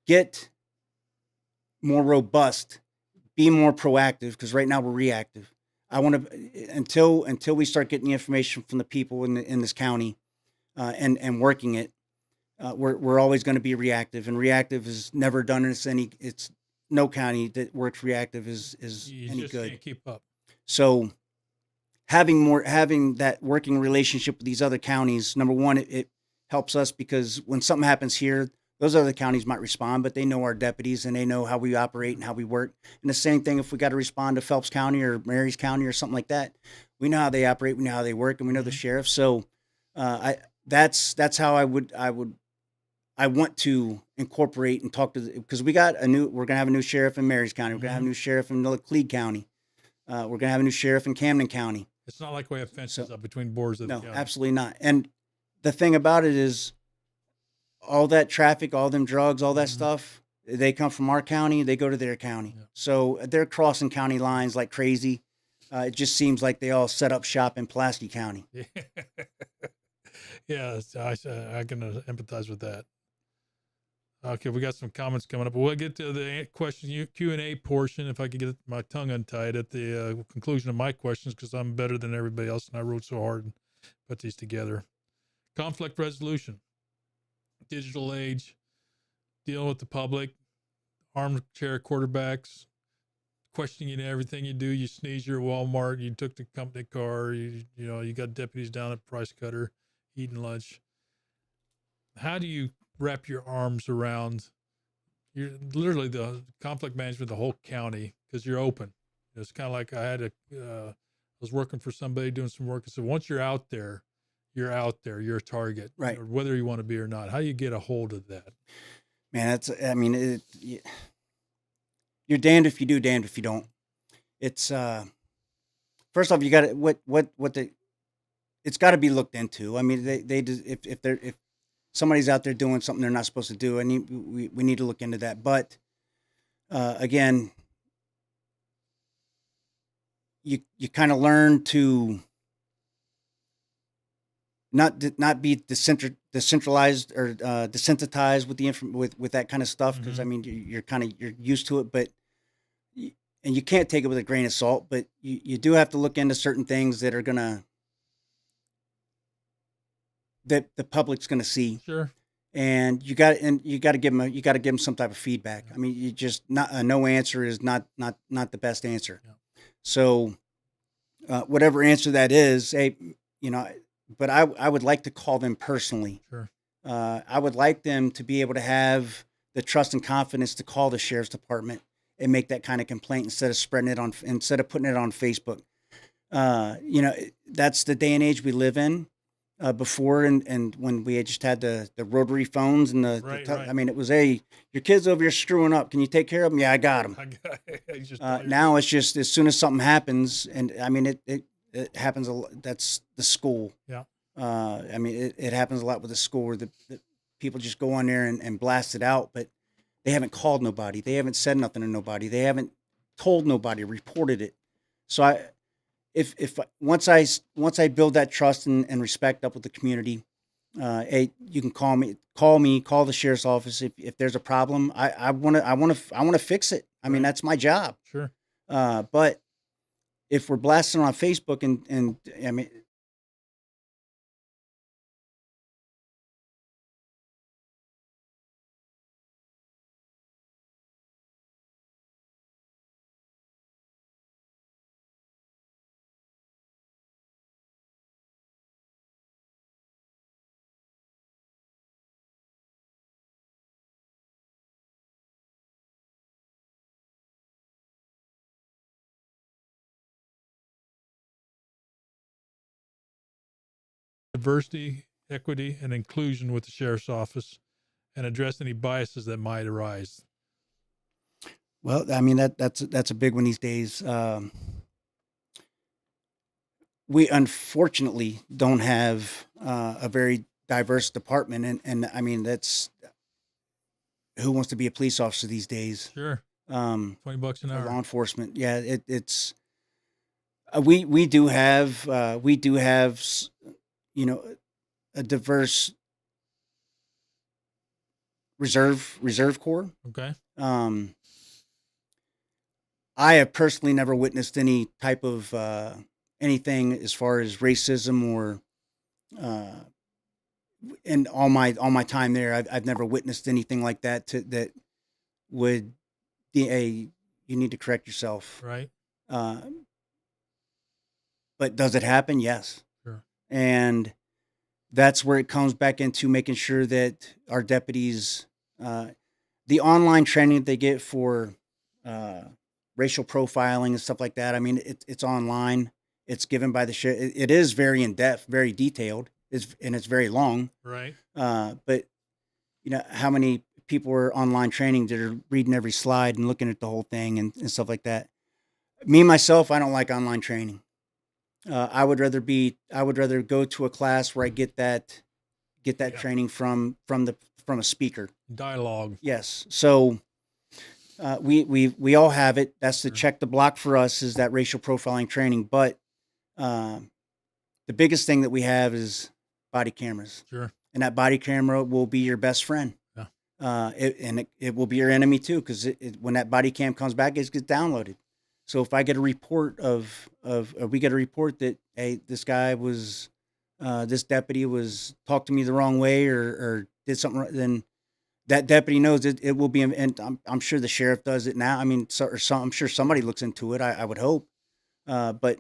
get more robust, be more proactive, because right now we're reactive. I want to until we start getting the information from the people in this county and working it. We're always going to be reactive, and reactive is never done. It's no county that works reactive is any just good. Can't keep up. So having that working relationship with these other counties, number one, it helps us, because when something happens here, those other counties might respond, but they know our deputies and they know how we operate and how we work. And the same thing if we got to respond to Phelps County or Marys County or something like that, we know how they operate, we know how they work, and we know the sheriff. So that's how I want to incorporate and talk to, because we're going to have a new sheriff in Marys County. We're going to have a new sheriff in Cleed County. We're going to have a new sheriff in Camden County. It's not like we have fences up between boards of the county. No, absolutely not. And the thing about it is all that traffic, all them drugs, all that stuff, They come from our county, they go to their county. Yeah. So they're crossing county lines like crazy. It just seems like they all set up shop in Pulaski County. Yeah, I can empathize with that. Okay, we got some comments coming up. We'll get to the question Q&A portion if I could get my tongue untied at the conclusion of my questions, because I'm better than everybody else and I wrote so hard and put these together. Conflict resolution, digital age, dealing with the public, armchair quarterbacks, questioning everything you do. You sneeze, you're at Walmart, you took the company car, you got deputies down at Price Cutter eating lunch. How do you wrap your arms around you're literally the conflict management of the whole county, because you're open? It's kind of like I was working for somebody doing some work. So once you're out there, you're a target, right? Or whether you want to be or not. How do you get a hold of that? Man, you're damned if you do, damned if you don't. It's first off, you got to it's got to be looked into. I mean, if somebody's out there doing something they're not supposed to do, we need to look into that. But again, you kind of learn to not be decentralized or desensitized with with that kind of stuff, because I mean you're used to it, but and you can't take it with a grain of salt. But you do have to look into certain things that are that the public's gonna see. Sure. And you got to give them some type of feedback. I mean, you just not a no answer is not the best answer. Yeah. So whatever answer that is, hey, but I would like to call them personally. Sure. I would like them to be able to have the trust and confidence to call the sheriff's department and make that kind of complaint instead of putting it on Facebook. That's the day and age we live in. Before and when we had just had the rotary phones and right. I mean, it was your kids over here screwing up. Can you take care of them? Yeah, I got them. Now it's just as soon as something happens, and I mean it happens a lot. That's the school. Yeah. I mean it happens a lot with the school where the people just go on there and blast it out, but they haven't called nobody. They haven't said nothing to nobody. They haven't told nobody, reported it. So if once I build that trust and respect up with the community, hey, you can call the sheriff's office if there's a problem. I want to fix it. I mean, that's my job. Sure. But if we're blasting on Facebook and I mean, Diversity, equity, and inclusion with the sheriff's office, and address any biases that might arise. Well, I mean that's a big one these days. We unfortunately don't have a very diverse department, and I mean that's who wants to be a police officer these days. Sure. $20 an hour. Law enforcement. Yeah, it's we do have a diverse reserve corps. Okay. I have personally never witnessed any type of anything as far as racism or in all my time there, I've never witnessed anything like that that would be you need to correct yourself. Right. But does it happen? Yes. Sure. And that's where it comes back into making sure that our deputies, the online training that they get for racial profiling and stuff like that. I mean, it's online. It's given by the sheriff. It is very in depth, very detailed. It's very long. Right. But how many people are online training that are reading every slide and looking at the whole thing and stuff like that. Me myself, I don't like online training. I would rather go to a class where I get that training from a speaker. Dialogue. Yes. So We all have it. That's the Sure. check the block for us, is that racial profiling training. But the biggest thing that we have is body cameras, Sure. and that body camera will be your best friend. Yeah. It will be your enemy too, because when that body cam comes back, it gets downloaded. So if I get a report we get a report that, hey, this guy was, this deputy was talked to me the wrong way, or did something wrong, then that deputy knows it will be, and I'm sure the sheriff does it now. I mean, I'm sure somebody looks into it. I would hope, but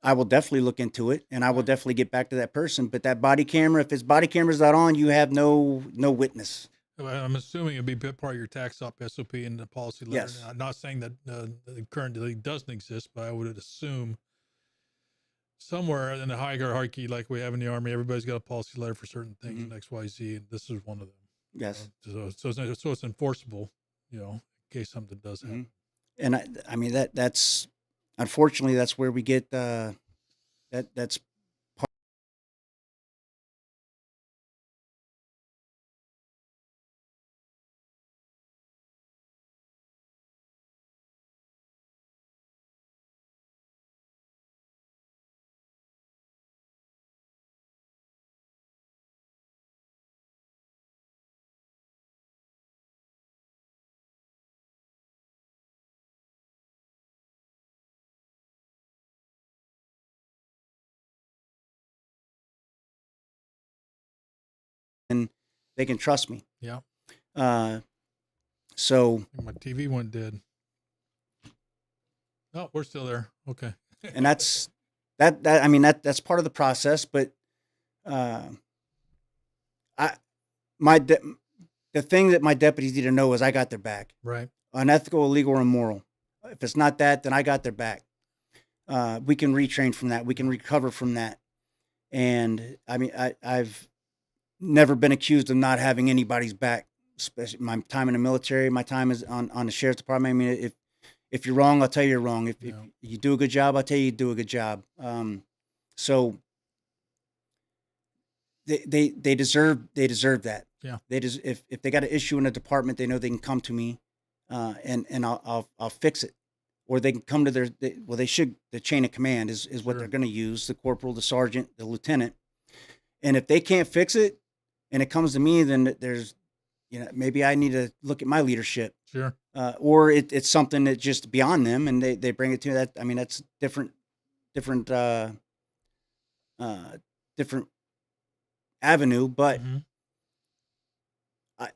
I will definitely look into it, and I will definitely get back to that person. But that body camera, if his body camera's not on, you have no witness. I'm assuming it'd be part of your tax op SOP and the policy letter. Yes. I'm not saying that currently doesn't exist, but I would assume somewhere in the hierarchy, like we have in the Army, everybody's got a policy letter for certain things, and XYZ, and this is one of them. Yes. So it's enforceable, in case something does happen. And I mean, that's unfortunately, that's where we get that's and they can trust me. Yeah. So My TV went dead. Oh, we're still there. Okay. and that's I mean, that's part of the process, but the thing that my deputies need to know is I got their back. Right. Unethical, illegal, or immoral. If it's not that, then I got their back. We can retrain from that. We can recover from that. And I mean, I've never been accused of not having anybody's back, especially my time in the military, my time is on the sheriff's department. I mean, if you're wrong, I'll tell you you're wrong. If you do a good job, I'll tell you do a good job. So they deserve that. Yeah. If they got an issue in a department, they know they can come to me, and I'll fix it. Or they can come to they should, the chain of command is what Sure. they're going to use, the corporal, the sergeant, the lieutenant. And if they can't fix it and it comes to me, then there's, maybe I need to look at my leadership. Sure. Or it's something that's just beyond them, and they bring it to that. I mean, that's different avenue, but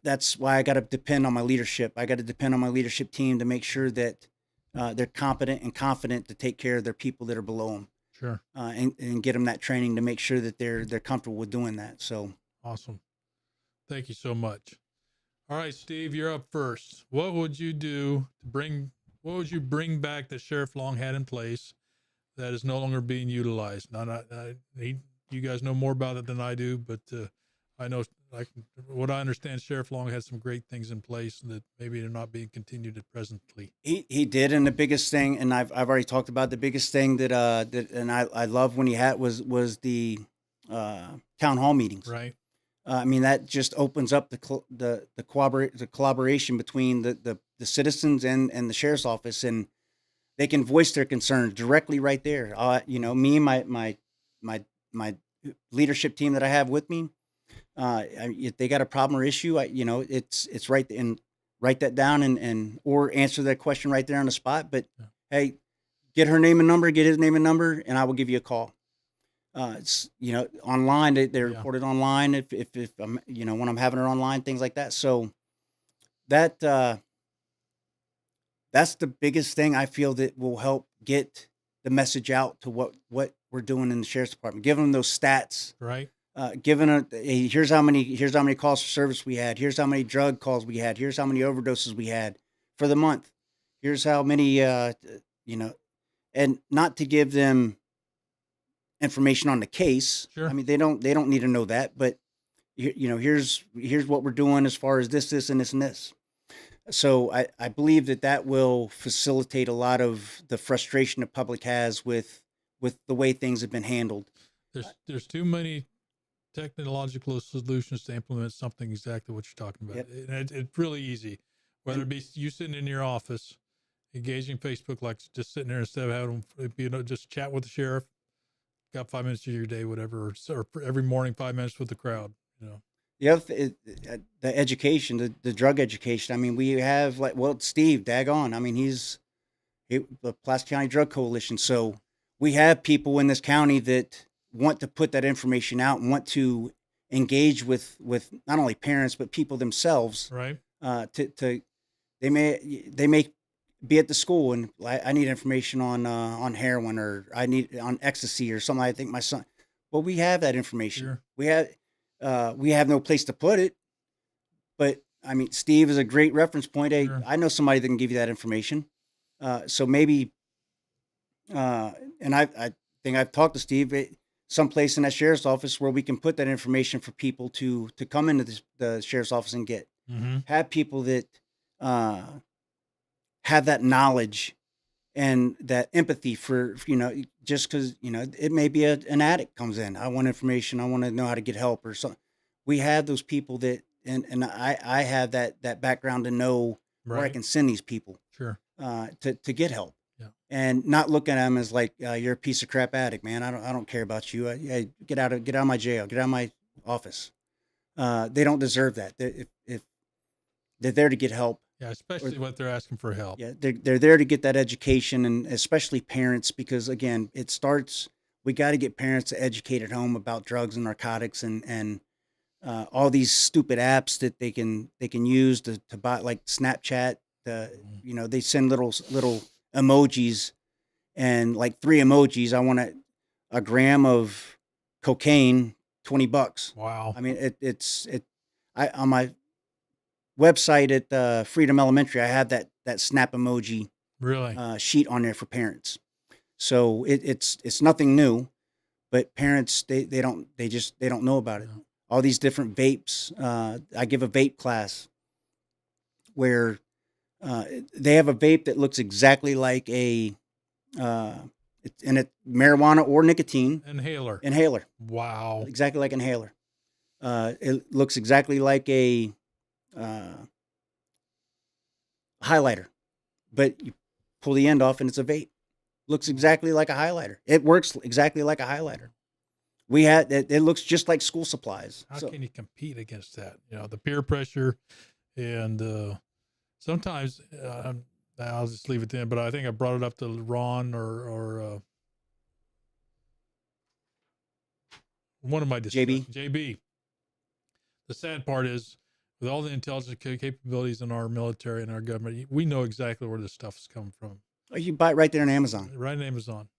that's why I got to depend on my leadership. I got to depend on my leadership team to make sure that they're competent and confident to take care of their people that are below them. Sure. And get them that training to make sure that they're comfortable with doing that. So awesome. Thank you so much. All right, Steve, you're up first. What would you do what would you bring back that Sheriff Long had in place that is no longer being utilized? You guys know more about it than I do, but I know, like, what I understand, Sheriff Long had some great things in place that maybe they're not being continued presently. He did, and the biggest thing, and I've already talked about the biggest thing that and I love when he had was the town hall meetings. Right. I mean, that just opens up the collaboration between the citizens and the sheriff's office, and they can voice their concerns directly right there. Me and my leadership team that I have with me, if they got a problem or issue, it's right, and write that down and or answer that question right there on the spot. But hey, get her name and number, get his name and number, and I will give you a call. It's online. They report it online if I'm when I'm having her online, things like that. So that's the biggest thing I feel that will help get the message out to what we're doing in the sheriff's department. Giving them those stats, right? Giving hey, here's how many calls for service we had. Here's how many drug calls we had. Here's how many overdoses we had for the month. Here's how many and not to give them information on the case. Sure. I mean, they don't need to know that, but here's what we're doing as far as this and this and this. So I believe that will facilitate a lot of the frustration the public has with the way things have been handled. There's too many technological solutions to implement something exactly what you're talking about. Yep. And it's really easy. Whether it be you sitting in your office, engaging Facebook, like just sitting there instead of having just chat with the sheriff, got 5 minutes of your day, whatever, or every morning 5 minutes with the crowd. The other the education, the drug education. I mean, we have Steve Daggone. I mean, the Pulaski County Drug Coalition. So we have people in this county that want to put that information out and want to engage with not only parents but people themselves. Right. They may be at the school and I need information on heroin, or I need on ecstasy or something. I think my son. Well, we have that information. Sure. We have no place to put it, but I mean, Steve is a great reference point. Hey, Sure. I know somebody that can give you that information. So maybe, and I think I've talked to Steve, someplace in that sheriff's office where we can put that information for people to come into the sheriff's office and get. Mm-hmm. Have people that have that knowledge and that empathy for, just because, it may be an addict comes in. I want information. I want to know how to get help or something. We have those people that, and I have that background to know where I can send these people. Sure. To get help. Yeah. And not looking at them as like, you're a piece of crap addict, man. I don't care about you. Get out of my jail, get out of my office. They don't deserve that. If they're there to get help. Yeah, especially what they're asking for help. Yeah, they're there to get that education, and especially parents, because again, we got to get parents to educate at home about drugs and narcotics and all these stupid apps that they can use to buy, like Snapchat. They send little emojis, and like 3 emojis. I want a gram of cocaine, $20. Wow. I mean, on my website at Freedom Elementary, I have that snap emoji really sheet on there for parents. So it's nothing new, but parents they don't know about it. No. All these different vapes. I give a vape class where they have a vape that looks exactly like a marijuana or nicotine inhaler. Wow. Exactly like inhaler. It looks exactly like a highlighter, but you pull the end off and it's a vape. Looks exactly like a highlighter. It works exactly like a highlighter. It looks just like school supplies. How can you compete against that? The peer pressure, and sometimes I'll just leave it then. But I think I brought it up to Ron or one of my JB. The sad part is, with all the intelligence capabilities in our military and our government, we know exactly where this stuff is coming from. Oh, you buy it right there on Amazon. Right on Amazon,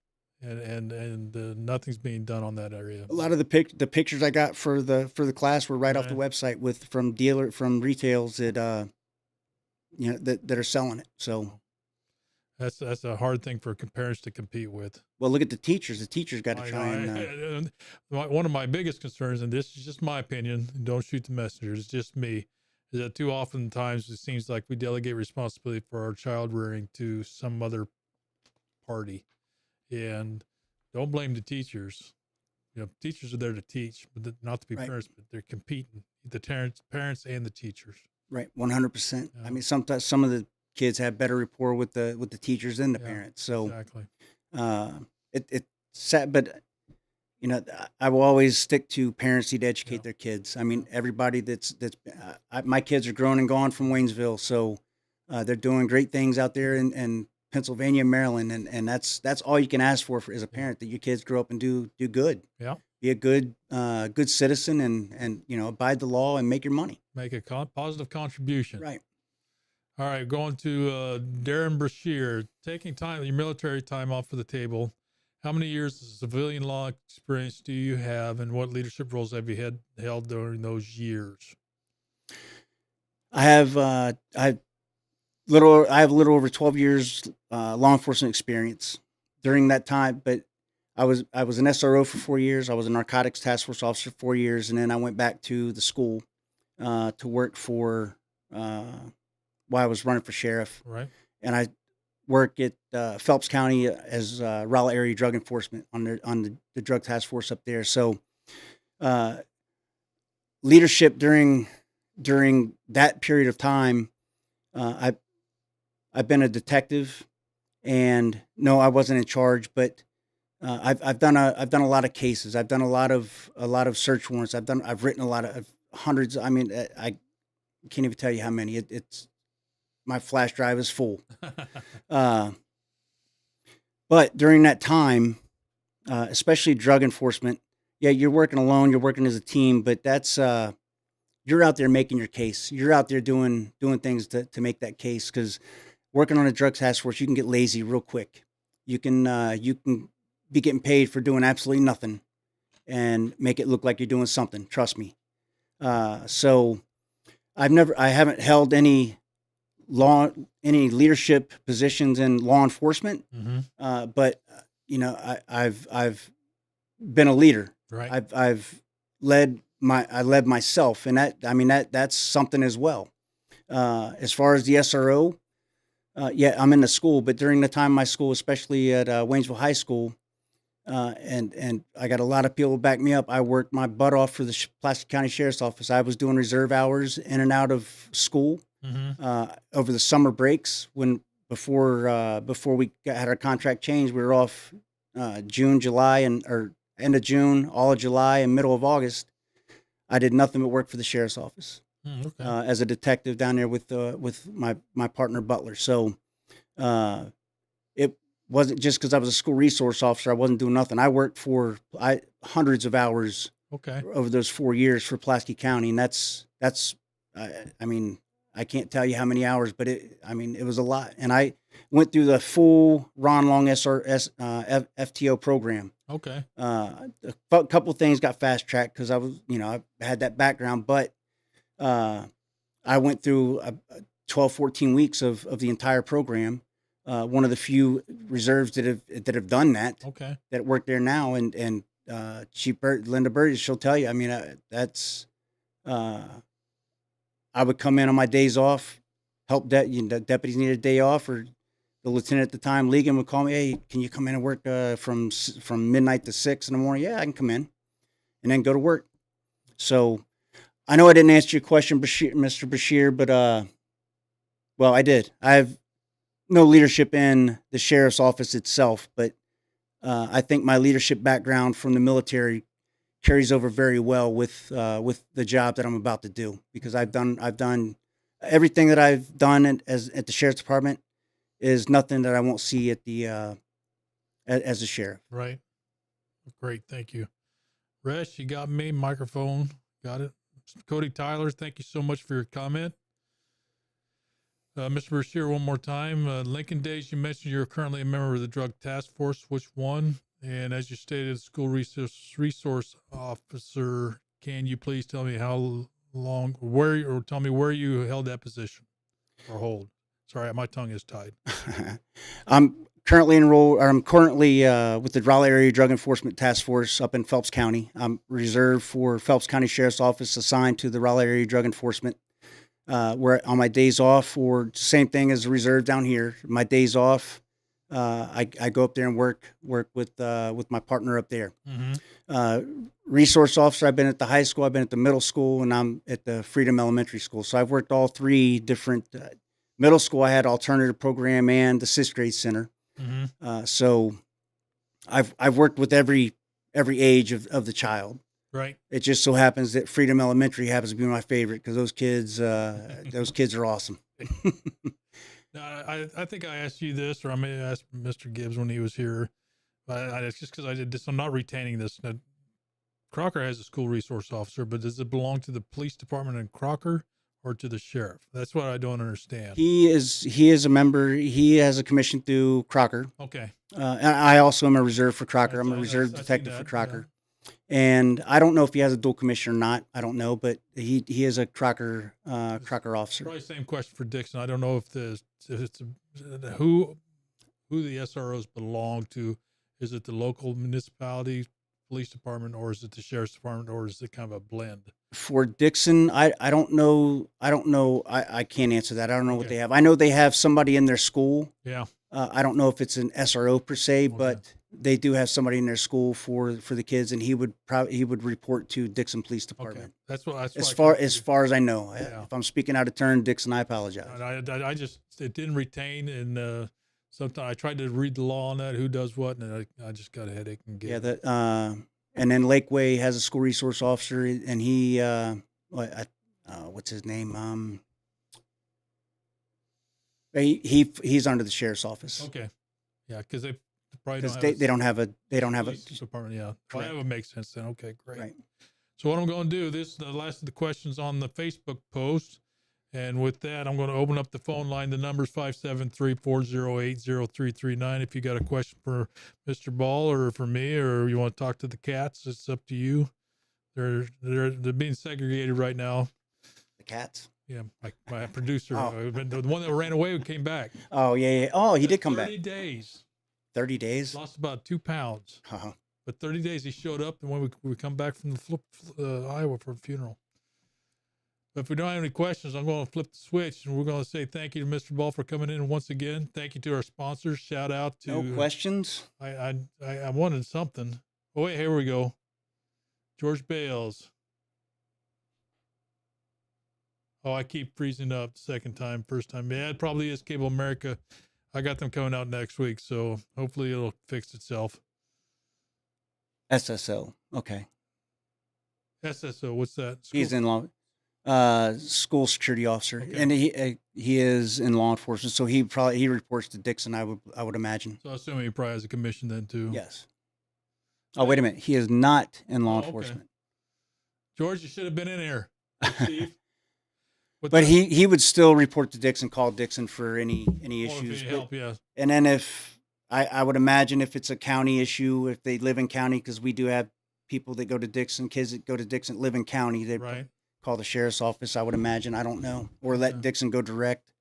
and nothing's being done on that area. A lot of the pictures I got for the class were right off the website from retails that that are selling it. So that's a hard thing for parents to compete with. Well, look at the teachers. The teachers got to try and one of my biggest concerns, and this is just my opinion, don't shoot the messenger, it's just me, is that too often times it seems like we delegate responsibility for our child rearing to some other party, and don't blame the teachers. Teachers are there to teach, but not to be parents, but they're competing, the parents and the teachers. Right, 100%. I mean, sometimes some of the kids have better rapport with the teachers than the parents. So exactly. It's sad, but I will always stick to parents need to educate their kids. I mean, everybody my kids are grown and gone from Waynesville, so they're doing great things out there in Pennsylvania, Maryland, and that's all you can ask for as a parent, that your kids grow up and do good. Yeah. Be a good citizen and abide the law and make your money. Make a positive contribution. Right. All right, going to Darren Brashear, taking your military time off of the table. How many years of civilian law experience do you have, and what leadership roles have you held during those years? I have a little over 12 years law enforcement experience during that time, but I was an SRO for 4 years. I was a narcotics task force officer for 4 years, and then I went back to the school to work for while I was running for sheriff. Right. And I work at Phelps County as Raleigh area drug enforcement on the drug task force up there. So leadership during that period of time, I've been a detective, and no, I wasn't in charge, but I've done a lot of cases. I've done a lot of search warrants. I've written a lot of hundreds. I mean, I can't even tell you how many. It's my flash drive is full. Uh, but during that time, especially drug enforcement, yeah, you're working alone. You're working as a team, but that's you're out there making your case. You're out there doing things to make that case, because working on a drug task force, you can get lazy real quick. You can be getting paid for doing absolutely nothing and make it look like you're doing something. Trust me. So I haven't held any leadership positions in law enforcement, but I've been a leader. Right. I've led myself, and that's something as well. As far as the SRO, yeah, I'm in the school, but during the time of my school, especially at Waynesville High School, and I got a lot of people to back me up. I worked my butt off for the Pulaski County Sheriff's Office. I was doing reserve hours in and out of school over the summer breaks. Before we had our contract changed, we were off June, July, or end of June, all of July, and middle of August. I did nothing but work for the sheriff's office as a detective down there with my partner Butler. So it wasn't just because I was a school resource officer. I wasn't doing nothing. I worked for hundreds of hours over those 4 years for Pulaski County, and that's I mean, I can't tell you how many hours, but it was a lot. And I went through the full Ron Long FTO program. Okay. A couple of things got fast tracked because I had that background, but I went through 12, 14 weeks of the entire program. One of the few reserves that have done that. Okay. That work there now, and Linda Burgess, she'll tell you. I mean, that's. I would come in on my days off, help deputies need a day off, or the lieutenant at the time, Legan, would call me. Hey, can you come in and work from midnight to 6 in the morning? Yeah, I can come in, and then go to work. So, I know I didn't answer your question, Mr. Bashir, but well, I did. I have no leadership in the sheriff's office itself, but I think my leadership background from the military carries over very well with the job that I'm about to do, because I've done everything that I've done at the sheriff's department is nothing that I won't see at the as a sheriff. Right. Great. Thank you. Resh, you got me. Microphone. Got it. Cody Tyler, thank you so much for your comment. Mr. Bashir, one more time. Lincoln Days, you mentioned you're currently a member of the Drug Task Force. Which one? And as you stated, school resource officer, can you please tell me how long, tell me where you held that position or hold? Sorry, my tongue is tied. I'm currently with the Raleigh Area Drug Enforcement Task Force up in Phelps County. I'm reserved for Phelps County Sheriff's Office, assigned to the Raleigh Area Drug Enforcement. Where on my days off, or same thing as a reserve down here, my days off, I go up there and work with my partner up there. Resource officer, I've been at the high school, I've been at the middle school, and I'm at the Freedom Elementary School. So I've worked all three different. Middle school, I had alternative program and the 6th grade center. So I've worked with every age of the child. Right. It just so happens that Freedom Elementary happens to be my favorite, because those kids are awesome. Now, I think I asked you this, or I may have asked Mr. Gibbs when he was here. But it's just because I did this. I'm not retaining this. Now, Crocker has a school resource officer, but does it belong to the police department in Crocker or to the sheriff? That's what I don't understand. He is a member. He has a commission through Crocker. Okay. And I also am a reserve for Crocker. I'm a reserve detective for Crocker. Yeah. And I don't know if he has a dual commission or not. I don't know, but he is a Crocker officer. Probably same question for Dixon. I don't know if it's who the SROs belong to. Is it the local municipality, police department, or is it the sheriff's department, or is it kind of a blend? For Dixon, I don't know. I can't answer that. I don't know what they have. I know they have somebody in their school. Yeah. I don't know if it's an SRO per se, but they do have somebody in their school for the kids, and he would report to Dixon Police Okay, Department. that's what. That's As what I far kinda as figured. far as I know, Yeah. if I'm speaking out of turn, Dixon, I apologize. And I just it didn't retain, and sometimes I tried to read the law on that, who does what, and I just got a headache and Yeah, get and then Lakeway has a school resource officer, and he what's his name? He's under the sheriff's office. Okay, yeah, because they probably Because don't have they don't have a police department. Yeah, well, Correct. that would make sense then. Okay, great. right. So what I'm going to do, this is the last of the questions on the Facebook post. And with that, I'm going to open up the phone line. The number's 573-408-0339. If you got a question for Mr. Ball or for me, or you want to talk to the cats, it's up to you. They're being segregated right now. The cats. Yeah, my producer, Oh. the one that ran away came back. Oh yeah. Oh, he did come 30 back. days. 30 days. Lost about 2 pounds. Uh-huh. But 30 days he showed up, and when we come back from the Iowa for a funeral. But if we don't have any questions, I'm going to flip the switch, and we're going to say thank you to Mr. Ball for coming in once again. Thank you to our sponsors. Shout out to. No questions. I wanted something. Oh wait, here we go. George Bales. Oh, I keep freezing up second time, first time. Yeah, it probably is Cable America. I got them coming out next week, so hopefully it'll fix itself. SSO. Okay. SSO, what's that? He's in law, school security officer, Okay. and he is in law enforcement. So he reports to Dixon. I would imagine. So assuming he probably has a commission then too. Yes. Oh, wait a minute. He is not in law Oh, okay. enforcement. George, you should have been in here. Steve. But he would still report to Dixon, call Dixon for any issues. Help, yeah. And then if I would imagine if it's a county issue, if they live in county, because we do have people that go to Dixon, kids that go to Dixon live in county, they Right. call the sheriff's office. I would imagine. I don't know, or let Yeah. Dixon go direct.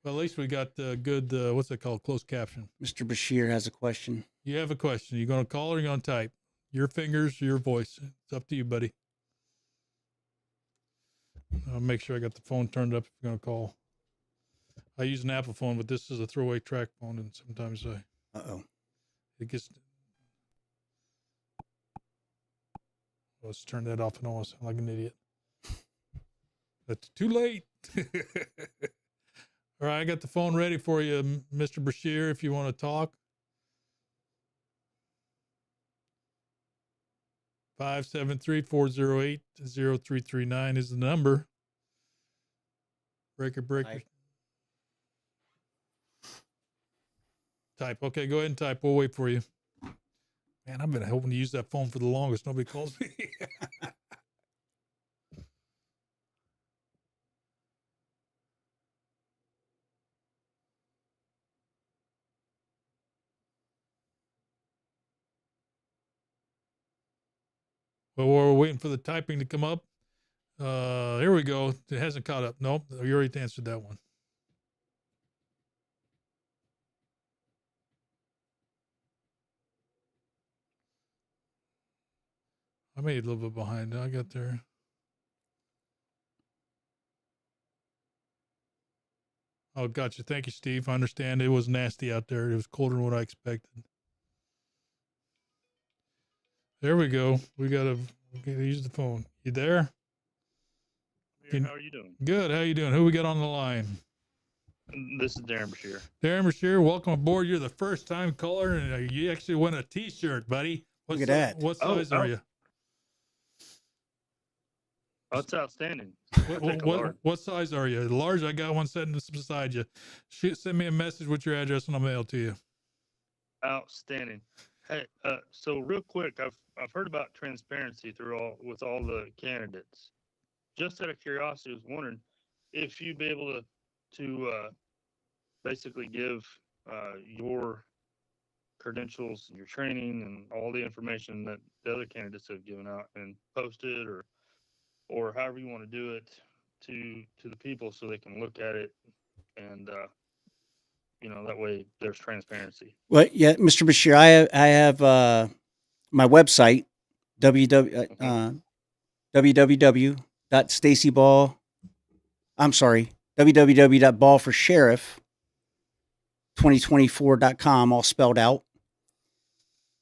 Well, at least we got good, what's it called? Closed caption. Mr. Bashir has a question. You have a question. You going to call or you going to type? Your fingers, your voice. It's up to you, buddy. I'll make sure I got the phone turned up if you're going to call. I use an Apple phone, but this is a throwaway track phone, and sometimes it gets. Let's turn that off and almost sound like an idiot. That's too late. All right, I got the phone ready for you, Mr. Bashir, if you want to talk. 573-408-0339 is the number. Breaker. Type. Okay, go ahead and type. We'll wait for you. Man, I've been hoping to use that phone for the longest. Nobody calls me. Well, we're waiting for the typing to come up. Here we go. It hasn't caught up. Nope, you already answered that one. I made it a little bit behind. I got there. Oh, gotcha. Thank you, Steve. I understand it was nasty out there. It was colder than what I expected. There we go. We gotta use the phone. You there? How are you doing? Good. How you doing? Who we got on the line? This is Darren Bashir. Darren Bashir, welcome aboard. You're the first time caller, and you actually won a T-shirt, buddy. Look at that. What size are you? Oh, it's outstanding. What size are you? Large. I got one sitting beside you. Send me a message with your address, and I'll mail it to you. Outstanding. Hey, so real quick, I've heard about transparency with all the candidates. Just out of curiosity, I was wondering if you'd be able to basically give your credentials, your training, and all the information that the other candidates have given out and post it, or however you want to do it to the people so they can look at it and that way there's transparency. Well, yeah, Mr. Bashir, I have my website www.ballforsheriff2024.com, all spelled out.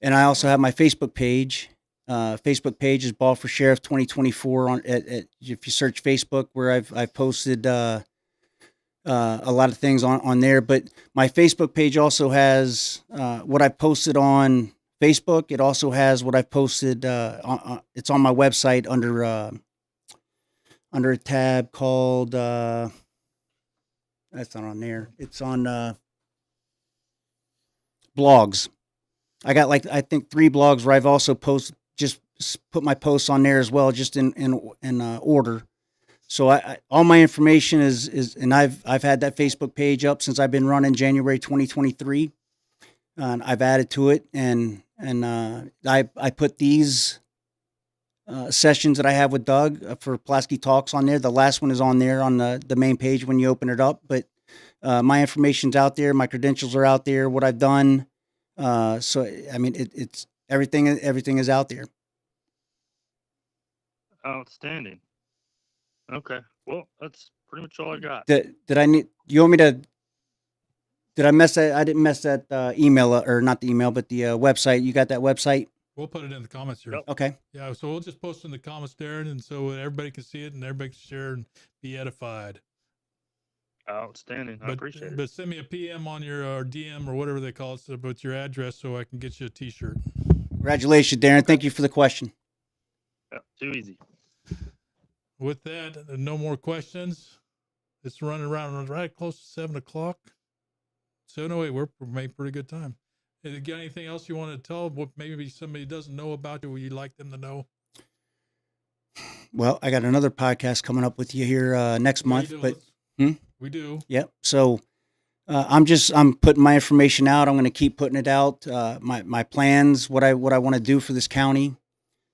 And I also have my Facebook page. Facebook page is Ball for Sheriff 2024. If you search Facebook, where I've posted a lot of things on there. But my Facebook page also has what I posted on Facebook. It also has what I posted. It's on my website under a tab called. That's not on there. It's on blogs. I got I think 3 blogs where I've also put my posts on there as well, just in order. So all my information is and I've had that Facebook page up since I've been running January 2023, and I've added to it, and I put these sessions that I have with Doug for Pulaski Talks on there. The last one is on there on the main page when you open it up, but my information's out there, my credentials are out there, what I've done. So I mean, it's everything is out there. Outstanding. Okay. Well, that's pretty much all I got. Did I need? You want me to? Did I mess that? I didn't mess that email or not the email, but the website. You got that website? We'll put it in the comments here. Yep. Okay. Yeah, so we'll just post in the comments there, and so everybody can see it and everybody can share and be edified. Outstanding. I appreciate it. But send me a PM on your or DM or whatever they call it, so about your address, so I can get you a T-shirt. Congratulations, Darren. Thank you for the question. Yep, too easy. With that, no more questions. It's running around right close to 7 o'clock. 7:08. We're making pretty good time. You got anything else you want to tell? What maybe somebody doesn't know about you, or you'd like them to know? Well, I got another podcast coming up with you here next month, but we do. Yep. So I'm putting my information out. I'm going to keep putting it out. My plans, what I want to do for this county.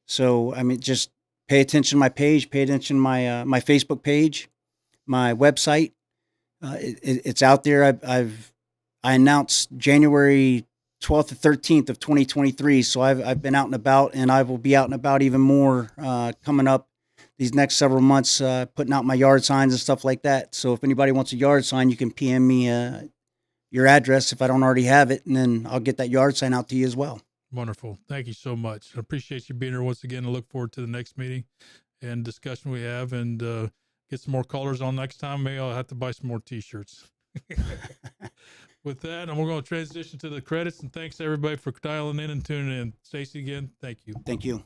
So I mean, just pay attention to my page. Pay attention to my Facebook page, my website. It's out there. I announced January 12th to 13th of 2023. So I've been out and about, and I will be out and about even more coming up these next several months, putting out my yard signs and stuff like that. So if anybody wants a yard sign, you can PM me your address if I don't already have it, and then I'll get that yard sign out to you as well. Wonderful. Thank you so much. I appreciate you being here once again. I look forward to the next meeting and discussion we have, and get some more callers on next time. Maybe I'll have to buy some more T-shirts. With that, and we're going to transition to the credits, and thanks everybody for dialing in and tuning in. Stacy, again, thank you. Thank you.